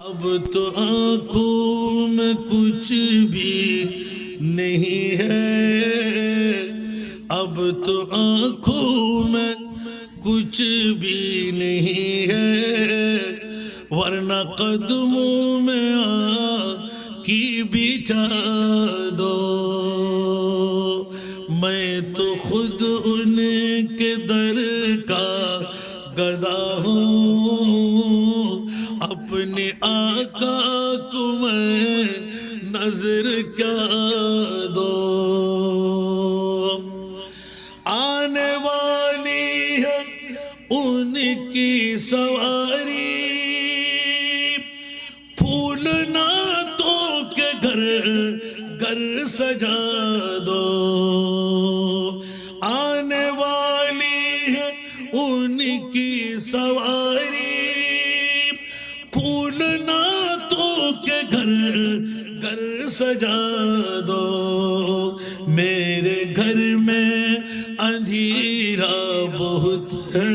अब तो आंखों में कुछ भी नहीं है अब तो आंखों में कुछ भी नहीं है वरना कदमों में की बिछा दो मैं तो खुद उनके दर का गदा हूँ अपने आका को मैं नजर क्या दो आने वाली है उनकी सवारी फूल नातों के घर घर सजा दो आने वाली है उनकी सवारी फूल नातों के घर घर सजा दो मेरे घर में अंधेरा बहुत है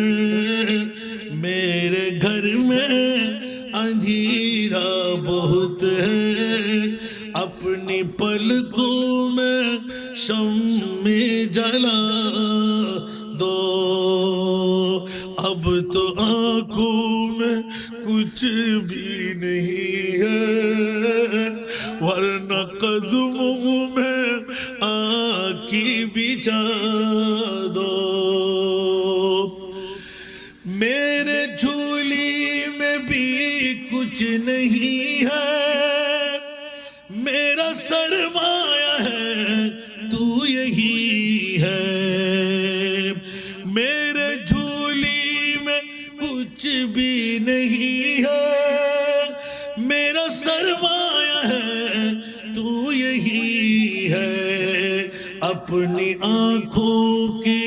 मेरे घर में अंधेरा बहुत है अपनी पलकों में शम्मे जला दो अब तो आंखों में कुछ भी नहीं है वरना कदमों में आँखी बिछा दो मेरे झोली में भी कुछ नहीं है मेरा सरमाया है तू यही है मेरे झोली में कुछ भी नहीं है मेरा सरमाया है तू यही है अपनी आँखों की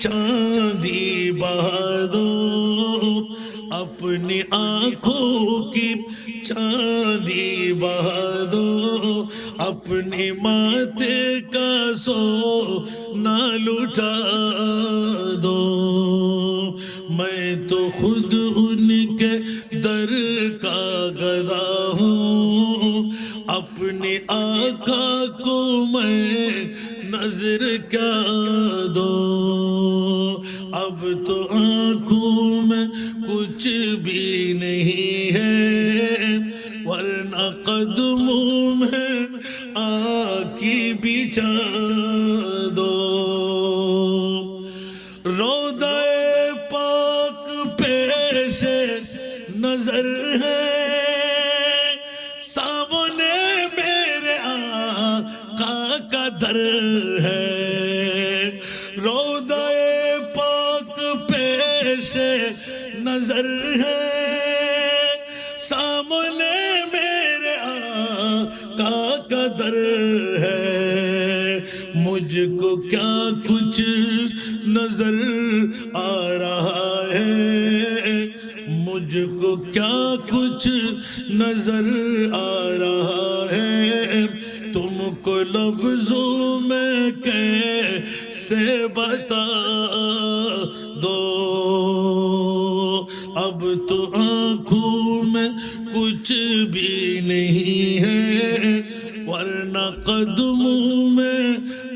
चांदी बहा दो अपनी आँखों की चांदी बहा दो अपने माथे का सोना लुटा दो मैं तो खुद उनके दर का गदा हूँ अपने आका को मैं नजर क्या दो अब तो आँखों में कुछ भी नहीं है वरना कदमों में बिछा दो रोज़े पाक पेश नजर है सामने मेरे आका का दर है रोज़े पाक पेश नजर है सामने मेरे आका का दर है मुझको क्या कुछ नजर आ रहा है मुझको क्या कुछ नजर आ रहा है तुमको लफ्जों में कैसे बता दो अब तो आंखों में कुछ भी नहीं है वरना कदमों में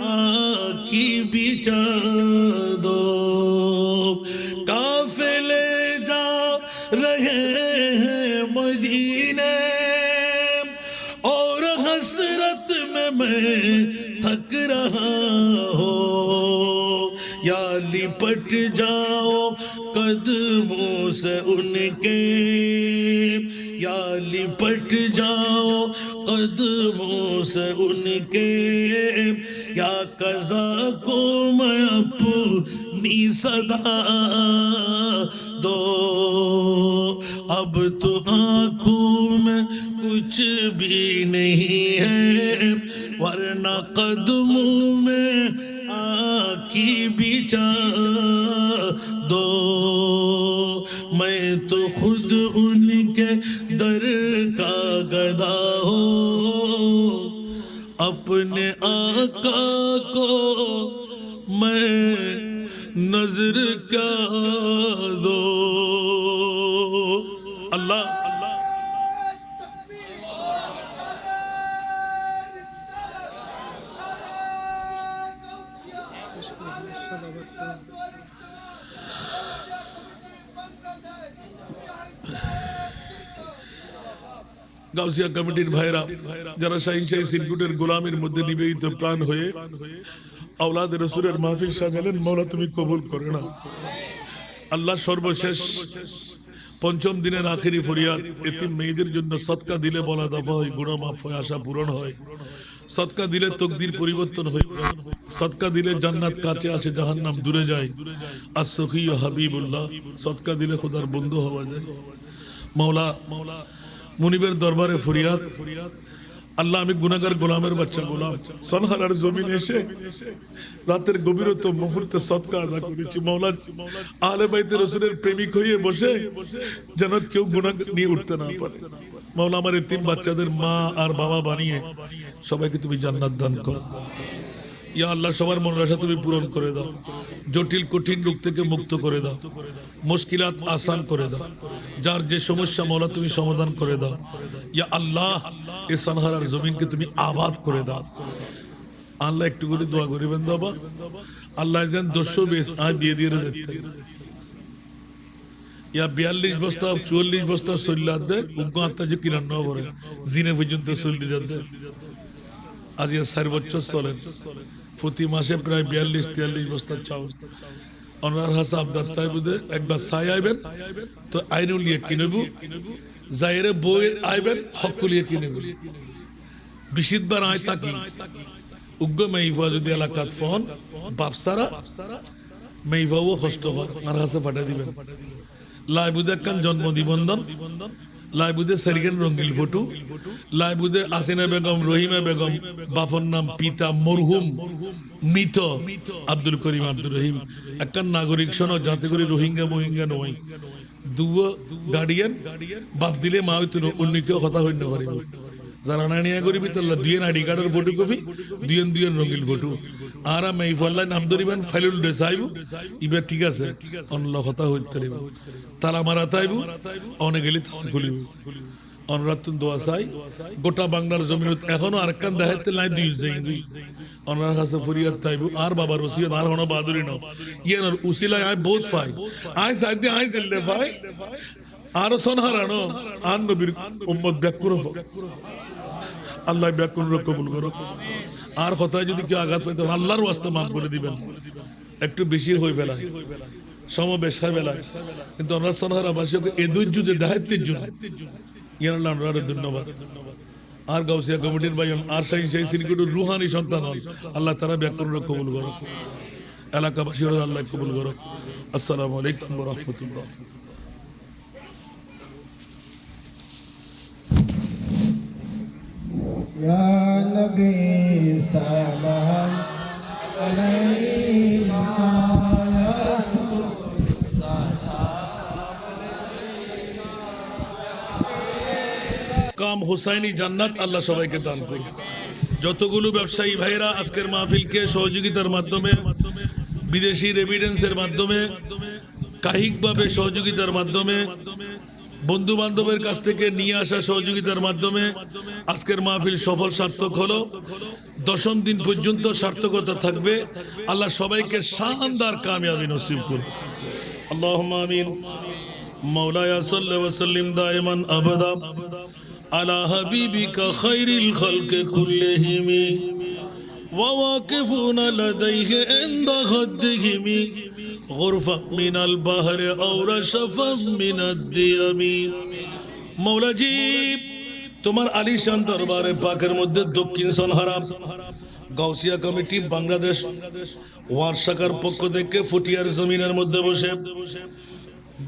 आँखी बिछा दो काफिले जा रहे हैं मदीने और हसरत में मैं थक रहा हो या लिपट जाओ कदमों से उनके या लिपट जाओ कदमों से उनके या कज़ा को मैं अपनी सदा दो अब तो आँखों में कुछ भी नहीं है वरना कदमों में आँखी बिछा दो मैं तो खुद उनके दर का गदा हो अपने आका को मैं नजर क्या दो अल्लाह গাউসিয়া কমিটির ভাইরা যারা শাহিন শাহী সিরকুটের গোলামের মধ্যে নিবেদিত প্রাণ হয়ে আওলাদ রাসূলের মাহফিল সাজালেন মওলা তুমি কবুল করে না আল্লাহ সর্বশেষ পঞ্চম দিনের আখেরি ফরিয়াদ এতিম মেয়েদের জন্য সদকা দিলে বলা দফা হয় গুনাহ মাফ হয় আশা পূরণ হয় সদকা দিলে তকদির পরিবর্তন হয় সদকা দিলে জান্নাত কাছে আসে জাহান্নাম দূরে যায় as-Sakhi হাবিবুল্লাহ সদকা দিলে খোদার বন্ধু হওয়া যায় মওলা মুনিবের দরবারে ফরিয়াদ আল্লাহ আমি গুনাহগার গোলামের বাচ্চা গোলাম সনহারার জমিনে এসে রাতের গভীরতম মুহূর্তে সদকা আদা করেছি মওলা আহলে বাইতে রাসূলের প্রেমিক হয়ে বসে যেন কেউ গুনাহ নিয়ে উঠতে না পারে মওলা আমার এতিম বাচ্চাদের মা আর বাবা বানিয়ে সবাইকে তুমি জান্নাত দান করো ইয়া আল্লাহ সবার মনের আশা তুমি পূরণ করে দাও জটিল কঠিন রোগ থেকে মুক্ত করে দাও মুশকিলাত আসান করে দাও যার যে সমস্যা মওলা তুমি সমাধান করে দাও ইয়া আল্লাহ এই সনহারার জমিনকে তুমি আবাদ করে দাও আল্লাহ একটু করে দোয়া করিবেন বাবা আল্লাহ যেন 220 আয় বিয়ে দিয়ে দিতে ইয়া 42 বস্তা 44 বস্তা সল্লাদ দে উগ্গ আত্মা যে কিরান না করে জিনে পর্যন্ত সল্লি যাতে আজ ইয়া 4 বছর চলেন প্রতি মাসে প্রায় 42-43 বস্তা চাউল অনার হাসাব দাত্তায় বুদে একবার সাই আইবেন তো আইনুলিয়ে কিনবু জায়রে বইয়ের আইবেন হকুলিয়ে কিনবু বিশিদবার আয় তাকি উগ্র মেইফা যদি এলাকাত ফোন বাপসারা মেইফাও কষ্টবার আর হাসে ফাটা দিবেন লাইবুদে কান জন্ম নিবন্ধন লাইবুদে সারিকেন রঙ্গিল ফটো লাইবুদে আসিনা বেগম রহিমা বেগম বাফর নাম পিতা মরহুম মৃত আব্দুল করিম আব্দুর রহিম একখান নাগরিক সন যাতে করে রোহিঙ্গা মোহিঙ্গা নয় দুও গার্ডিয়ান বাপ দিলে মা হইতো অন্যকেও কথা হইতে পারিব যারা নানিয়া করিবি তাল্লা দুয়েন আইডি কার্ডের ফটো কপি দুয়েন রঙিল ফটো আর আমি ফল্লাই নাম ধরিবেন ফাইলুল দেসাইব ইবা ঠিক আছে অন্য কথা হইতে পারিব তালা মারা তাইব অনে গেলি তালা খুলিব অনরাতুন দোয়া চাই গোটা বাংলার জমিনত এখনো আরেকখান দেখাইতে লাই দুই যাই অনার কাছে ফরিয়াদ তাইব আর বাবার ওসিয়ত আর হনো বাদুরি ন ইয়ানোর উসিলায় আই বহুত ফাই আই সাইতে আই জেললে ফাই আর সনহারানো আন নবীর উম্মত ব্যাক করো আল্লাহ ব্যাক করো কবুল করো আর কথায় যদি কেউ আঘাত পাইতে আল্লাহর ওয়াস্তে মাফ করে দিবেন, একটু বেশি হয়ে ফেলায় সমবেশ হয় বেলায়, কিন্তু আমরা সোনাহারাবাসীকে এ ধৈর্য দায়িত্বের জন্য ইয়াল্লাহ আমরা ধন্যবাদ। আর গাউসিয়া কমিটির ভাইয়ন আর শাহী সিরিকুটের রুহানি সন্তান হন, আল্লাহ তারা ব্যাকরণ কবুল করো, এলাকাবাসী আল্লাহ কবুল করো। আসসালামু আলাইকুম ওয়া রাহমাতুল্লাহ। يا نبي سلام عليك يا رسول কাম হুসাইনি জান্নাত আল্লাহ সবাইকে দান করুন। যতগুলো ব্যবসায়ী ভাইরা আজকের মাহফিলকে সহযোগিতার মাধ্যমে, বিদেশি রেমিটেন্সের মাধ্যমে, কাহিকভাবে সহযোগিতার মাধ্যমে, বন্ধু বান্ধবের কাছ থেকে নিয়ে আসা সহযোগিতার মাধ্যমে আজকের মাহফিল সফল সার্থক হলো। 10ম দিন পর্যন্ত সার্থকতা থাকবে। আল্লাহ সবাইকে শানদার কামিয়াবি নসিব করুন। আল্লাহুম্মা আমিন। মাওলায়া সাল্লি ওয়া সাল্লিম দাইমান আবাদা আলা হাবিবিকা খায়রিল খালকি কুল্লিহিম ওয়া ওয়াকিফুনা লাদাইহি ইনদা খাদ্দিহিম غرفة من البحر أو رشفا من الديم। মৌলা জি, তোমার আলিশান দরবারে পাকের মধ্যে দক্ষিণ সোনাহারা গাউসিয়া কমিটি বাংলাদেশ ওয়ার শাখার পক্ষ থেকে ফুটিয়ার জমিনের মধ্যে বসে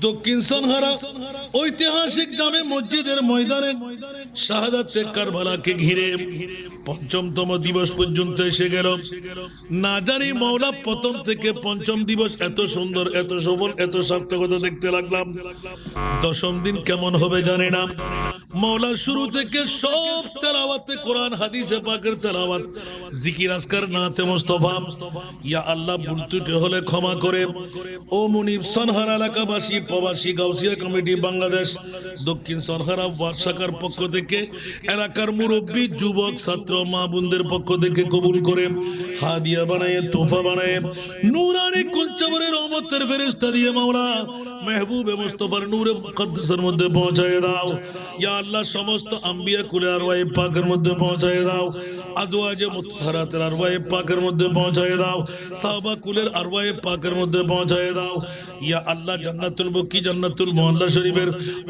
দক্ষিণ সোনাহারা ঐতিহাসিক জামে মসজিদের ময়দানে শাহাদাতে কারবালাকে ঘিরে ৫ম দিবস পর্যন্ত এসে গেল। না জানি মাওলা প্রথম থেকে ৫ম দিবস এত সুন্দর, এত সফল, এত সার্থকতা দেখতে লাগলাম। 10ম দিন কেমন হবে জানি না। মাওলা শুরু থেকে সব তেলাওয়াতে কোরআন হাদিসে পাকের তেলাওয়াত, জিকির আজকার নাতে মুস্তাফা। ইয়া আল্লাহ, ভুল ত্রুটি হলে ক্ষমা করে। ও মুনিব সোনাহারা এলাকাবাসী, প্রবাসী গাউসিয়া কমিটি বাংলাদেশ দক্ষিণ সোনাহারা ওয়ার্ড শাখার পক্ষ থেকে এলাকার মুরব্বী, যুবক, ছাত্র, মা বোনদের পক্ষ থেকে কবুল করে হাদিয়া বানায়, তোফা বানায়, নূরানি কুলচাবরে রহমতের ফেরেশতা দিয়ে মাওলা মেহবুবে মুস্তাফার নূরে মুকদ্দাসের মধ্যে পৌঁছায় দাও। ইয়া আল্লাহ, সমস্ত আম্বিয়া কুলে আরওয়ায়ে পাকের মধ্যে পৌঁছায় দাও। আজওয়াজে মুতাহহারাতের আরওয়ায়ে পাকের মধ্যে পৌঁছায় দাও। সাহাবা কুলের আরওয়ায়ে পাকের মধ্যে পৌঁছায় দাও। ইয়া আল্লাহ, জান্নাতুল বকি, জান্নাতুল মুআল্লা শরীফের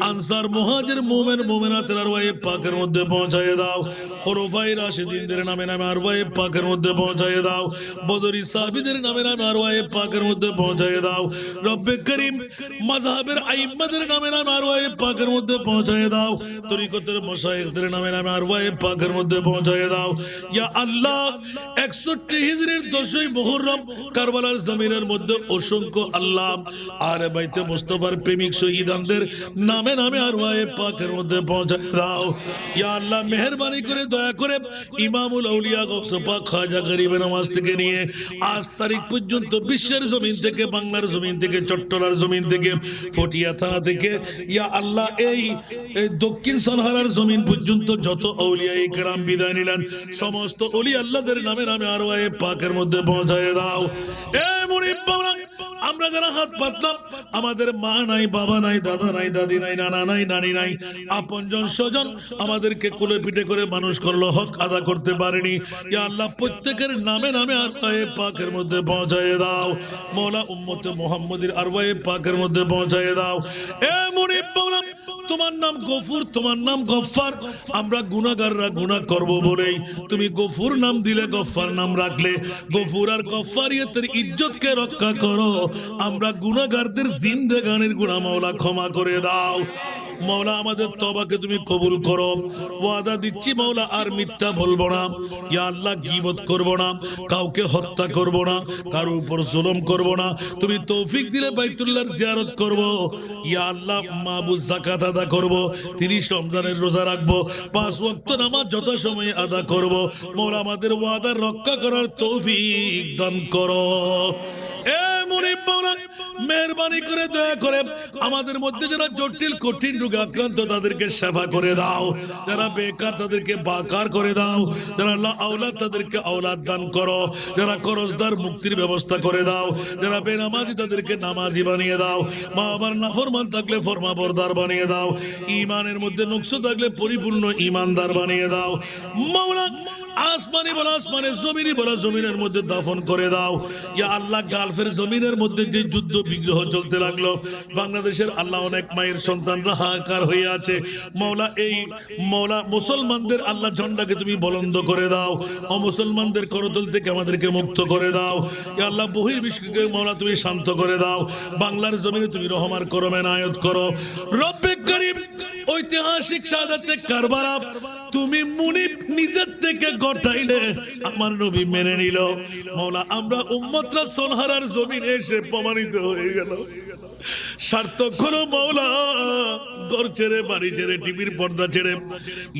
আনসার, মুহাজির, মুমিন, মুমিনাতের আরওয়ায়ে পাকের মধ্যে পৌঁছায় দাও। খুলাফায়ে রাশিদিনদের নামে নামে আরওয়ায়ে পাকের মধ্যে পৌঁছায় দাও। বদরি সাহাবীদের নামে নামে আরওয়ায়ে পাকের মধ্যে পৌঁছায় দাও। রব্বে করিম, মাযহাবের আইম্মাদের নামে নামে আরওয়ায়ে পাকের মধ্যে পৌঁছায় দাও। তরিকতের মাশায়েখদের নামে নামে আরওয়ায়ে পাকের মধ্যে পৌঁছায় দাও। ইয়া আল্লাহ, 61 হিজরির 10ই মুহররম কারবালার জমিনের মধ্যে অসংখ্য আল্লাহ আরে বাইতে মুস্তাফার প্রেমিক শহীদানদের নামে নামে আরওয়ায়ে পাকের মধ্যে পৌঁছায় দাও। ইয়া আল্লাহ, মেহেরবানি করে, দয়া করে ইমামুল আউলিয়া গৌস পাক খাজা গরিব নওয়াজ থেকে নিয়ে আজ তারিখ পর্যন্ত বিশ্বের জমিন থেকে, বাংলার জমিন থেকে, চট্টলার জমিন থেকে, ফটিয়া থানা থেকে, ইয়া আল্লাহ, এই দক্ষিণ সোনাহারার জমিন পর্যন্ত যত আউলিয়ায়ে কেরাম বিদায় নিলেন, সমস্ত ওলি আল্লাহদের নামে নামে আরওয়ায়ে পাকের মধ্যে পৌঁছায় দাও। এ মুনিব বাবা, আমরা যারা হাত পাতলাম, আমাদের মা নাই, বাবা নাই, দাদা নাই, দাদি নাই, নানা নাই, নানি নাই, আপনজন স্বজন আমাদেরকে কোলে পিঠে করে মানুষ করলো, হক আদা করতে পারেনি। ইয়া আল্লাহ, প্রত্যেকের নামে নামে আরওয়ায়ে পাকের মধ্যে পৌঁছায় দাও। মওলা উম্মতে মুহাম্মাদির আরওয়ায়ে পাকের মধ্যে পৌঁছায় দাও। এ মুনিব বাবা, তোমার নাম গফুর, তোমার নাম গফফার। আমরা গুনাহগাররা গুনাহ করব বলেই তুমি গফুর নাম দিলে, গফফার নাম রাখলে। গফুর আর গফফারিয়তের ইজ্জতকে রক্ষা করো। আমরা গুনাহগারদের জিন্দেগানির গুনাহ মাওলা ক্ষমা করে দাও। মাওলা, আমাদের তওবাকে তুমি কবুল করো। ওয়াদা দিচ্ছি মাওলা, আর মিথ্যা বলবো না। ইয়া আল্লাহ, গীবত করব না, কাউকে হত্যা করব না, কারো উপর জুলুম করব না। তুমি তৌফিক দিলে বাইতুল্লাহর জিয়ারত করব। ইয়া আল্লাহ, মাবুদ যাকাত আদা করব, 30 রমজানের রোজা রাখবো, 5 ওয়াক্ত নামাজ যথাসময়ে আদা করব। মাওলা, আমাদের ওয়াদা রক্ষা করার তৌফিক দান করো। এ মুনিব মাওলা, মেহেরবানি করে, দয়া করে আমাদের মধ্যে যারা জটিল কঠিন রোগে আক্রান্ত তাদেরকে সেবা করে দাও। যারা বেকার তাদেরকে বাকার করে দাও। যারা লা আওলাদ তাদেরকে আওলাদ দান করো। যারা করজদার মুক্তির ব্যবস্থা করে দাও। যারা বেনামাজি তাদেরকে নামাজি বানিয়ে দাও। মা বাবার নাফরমান থাকলে ফরমাবরদার বানিয়ে দাও। ঈমানের মধ্যে নুকস থাকলে পরিপূর্ণ ঈমানদার বানিয়ে দাও। মাওলা, আসমানি বলা আসমানে, জমিনি বলা জমিনের মধ্যে দাফন করে দাও। ইয়া আল্লাহ, গালফের জমিনের মধ্যে যে যুদ্ধ বিগ্রহ চলতে লাগলো, বাংলাদেশের আল্লাহ অনেক মায়ের সন্তানরা হাহাকার হয়ে আছে। মৌলা, এই মৌলা মুসলমানদের আল্লাহ ঝন্ডাকে তুমি বলন্দ করে দাও, অমুসলমানদের করতল থেকে আমাদেরকে মুক্ত করে দাও। ইয়া আল্লাহ, বহির্বিশ্বকে মৌলা তুমি শান্ত করে দাও। বাংলার জমিনে তুমি রহমান করো, মেনায়ত করো। রব্বে করিম, ঐতিহাসিক শাহাদাতে কারবালা তুমি মুনিব নিজের থেকে ঘটাইলে, আমার নবী মেনে নিল। মৌলা, আমরা উম্মতরা সোনহারার জমিনে এসে প্রমাণিত হয়ে গেল। সার্থক হলো মৌলা, ঘর ছেড়ে, বাড়ি ছেড়ে, টিভির পর্দা ছেড়ে,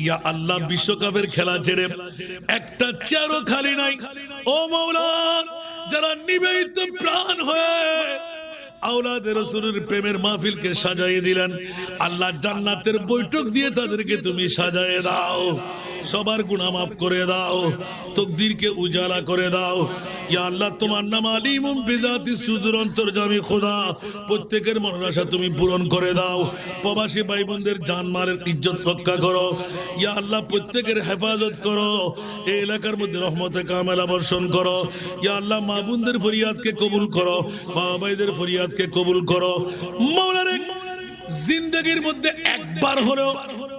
ইয়া আল্লাহ বিশ্বকাপের খেলা ছেড়ে একটা চেয়ারও খালি নাই। ও মৌলা, যারা নিবেদিত প্রাণ হয়ে আওলাদে রাসূলের প্রেমের মাহফিলকে সাজাইয়ে দিলেন, আল্লাহ জান্নাতের বৈঠক দিয়ে তাদেরকে তুমি সাজায়ে দাও। সবার গুনাহ মাফ করে দাও, তকদিরকে উজালা করে দাও। ইয়া আল্লাহ, তোমার নাম আলিমুম বিজাতি সুদূর অন্তর্যামী খোদা, প্রত্যেকের মনের আশা তুমি পূরণ করে দাও। প্রবাসী ভাই বোনদের জানমালের ইজ্জত রক্ষা করো। ইয়া আল্লাহ, প্রত্যেকের হেফাজত করো। এই এলাকার মধ্যে রহমতে কামেলা বর্ষণ করো। ইয়া আল্লাহ, মা বোনদের ফরিয়াদকে কবুল করো, বাবা ভাইদের ফরিয়াদকে কবুল করো। মওলারে, জিন্দগির মধ্যে একবার হলেও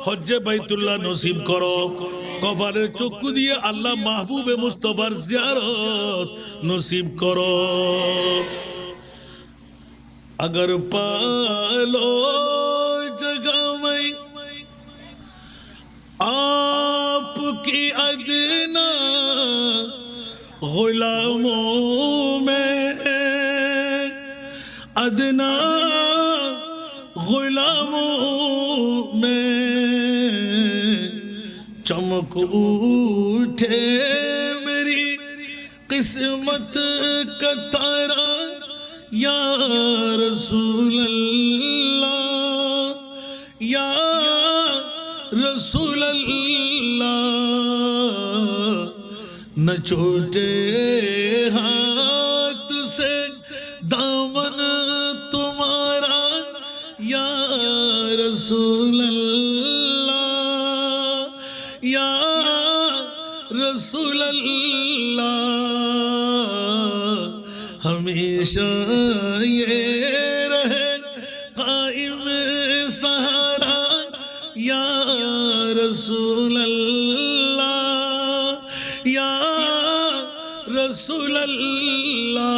হজ্জে বাইতুল্লাহ নসিব করো। কপালের চক্ষু দিয়ে আল্লাহ মাহবুবে মুস্তফার জিয়ারত নসিব করো। अगर पालो जगह में आपकी अदना गुलामों में, अदना गुलामों में चमक उठे मेरी किस्मत का तारा, या रसूल अल्लाह, या रसूल अल्लाह, न छूटे हाथ से दामन तुम्हारा, या रसूल अल्लाह, या रसूल अल्लाह। हमेशा ये रहे कायम सहारा, या रसूल अल्लाह, या रसूल अल्लाह।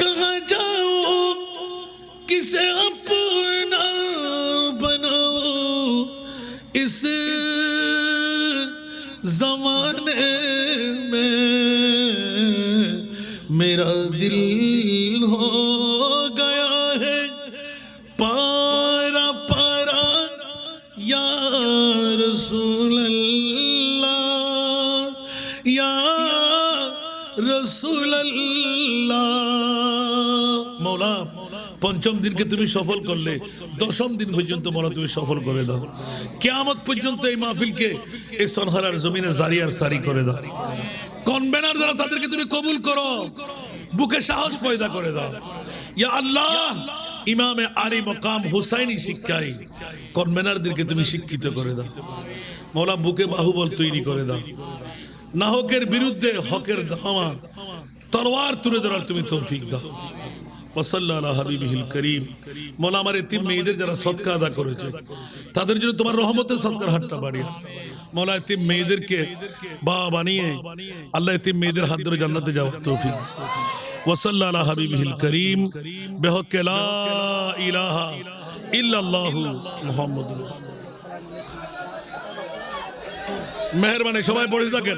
कहाँ जाओ, किसे अपना बनाओ, इस जमाने में मेरा दिल हो गया है पारा पारा, या रसूल अल्लाह, या रसूल अल्लाह। मौला, पंचम दिन के तुम्हें सफल कर ले, दशम दिन पर्यন্ত মওলা তুমি সফল করে দাও। কিয়ামত পর্যন্ত এই মাহফিলকে এই সোনহারার জমিনে জারি আর সারি করে দাও। কনভেনার যারা তাদেরকে তুমি কবুল করো, বুকে সাহস পয়দা করে দাও। ইয়া আল্লাহ, ইমামে আলী মকাম হুসাইনি শিক্ষায় কনভেনারদেরকে তুমি শিক্ষিত করে দাও। মওলা, বুকে বাহুবল তৈরি করে দাও। নাহকের বিরুদ্ধে হকের ধামা তলোয়ার তুলে ধরার তুমি তৌফিক দাও। ওয়াসাল্লাল্লাহু আলা হাবিবিহিল করিম। মওলা, আমার এতিম মেয়েদের যারা সদকা আদা করেছে তাদের জন্য তোমার রহমতের সদকার হাতটা বাড়িয়ে মওলা, এতিম মেয়েদেরকে বাবা বানিয়ে আল্লাহ এতিম মেয়েদের হাত ধরে জান্নাতে যাওয়ার তৌফিক। ওয়াসাল্লাল্লাহু আলা হাবিবিহিল করিম বিহক লা ইলাহা ইল্লাল্লাহু মুহাম্মাদুর রাসূলুল্লাহ। মেহেরবানি, সবাই পড়ে থাকেন।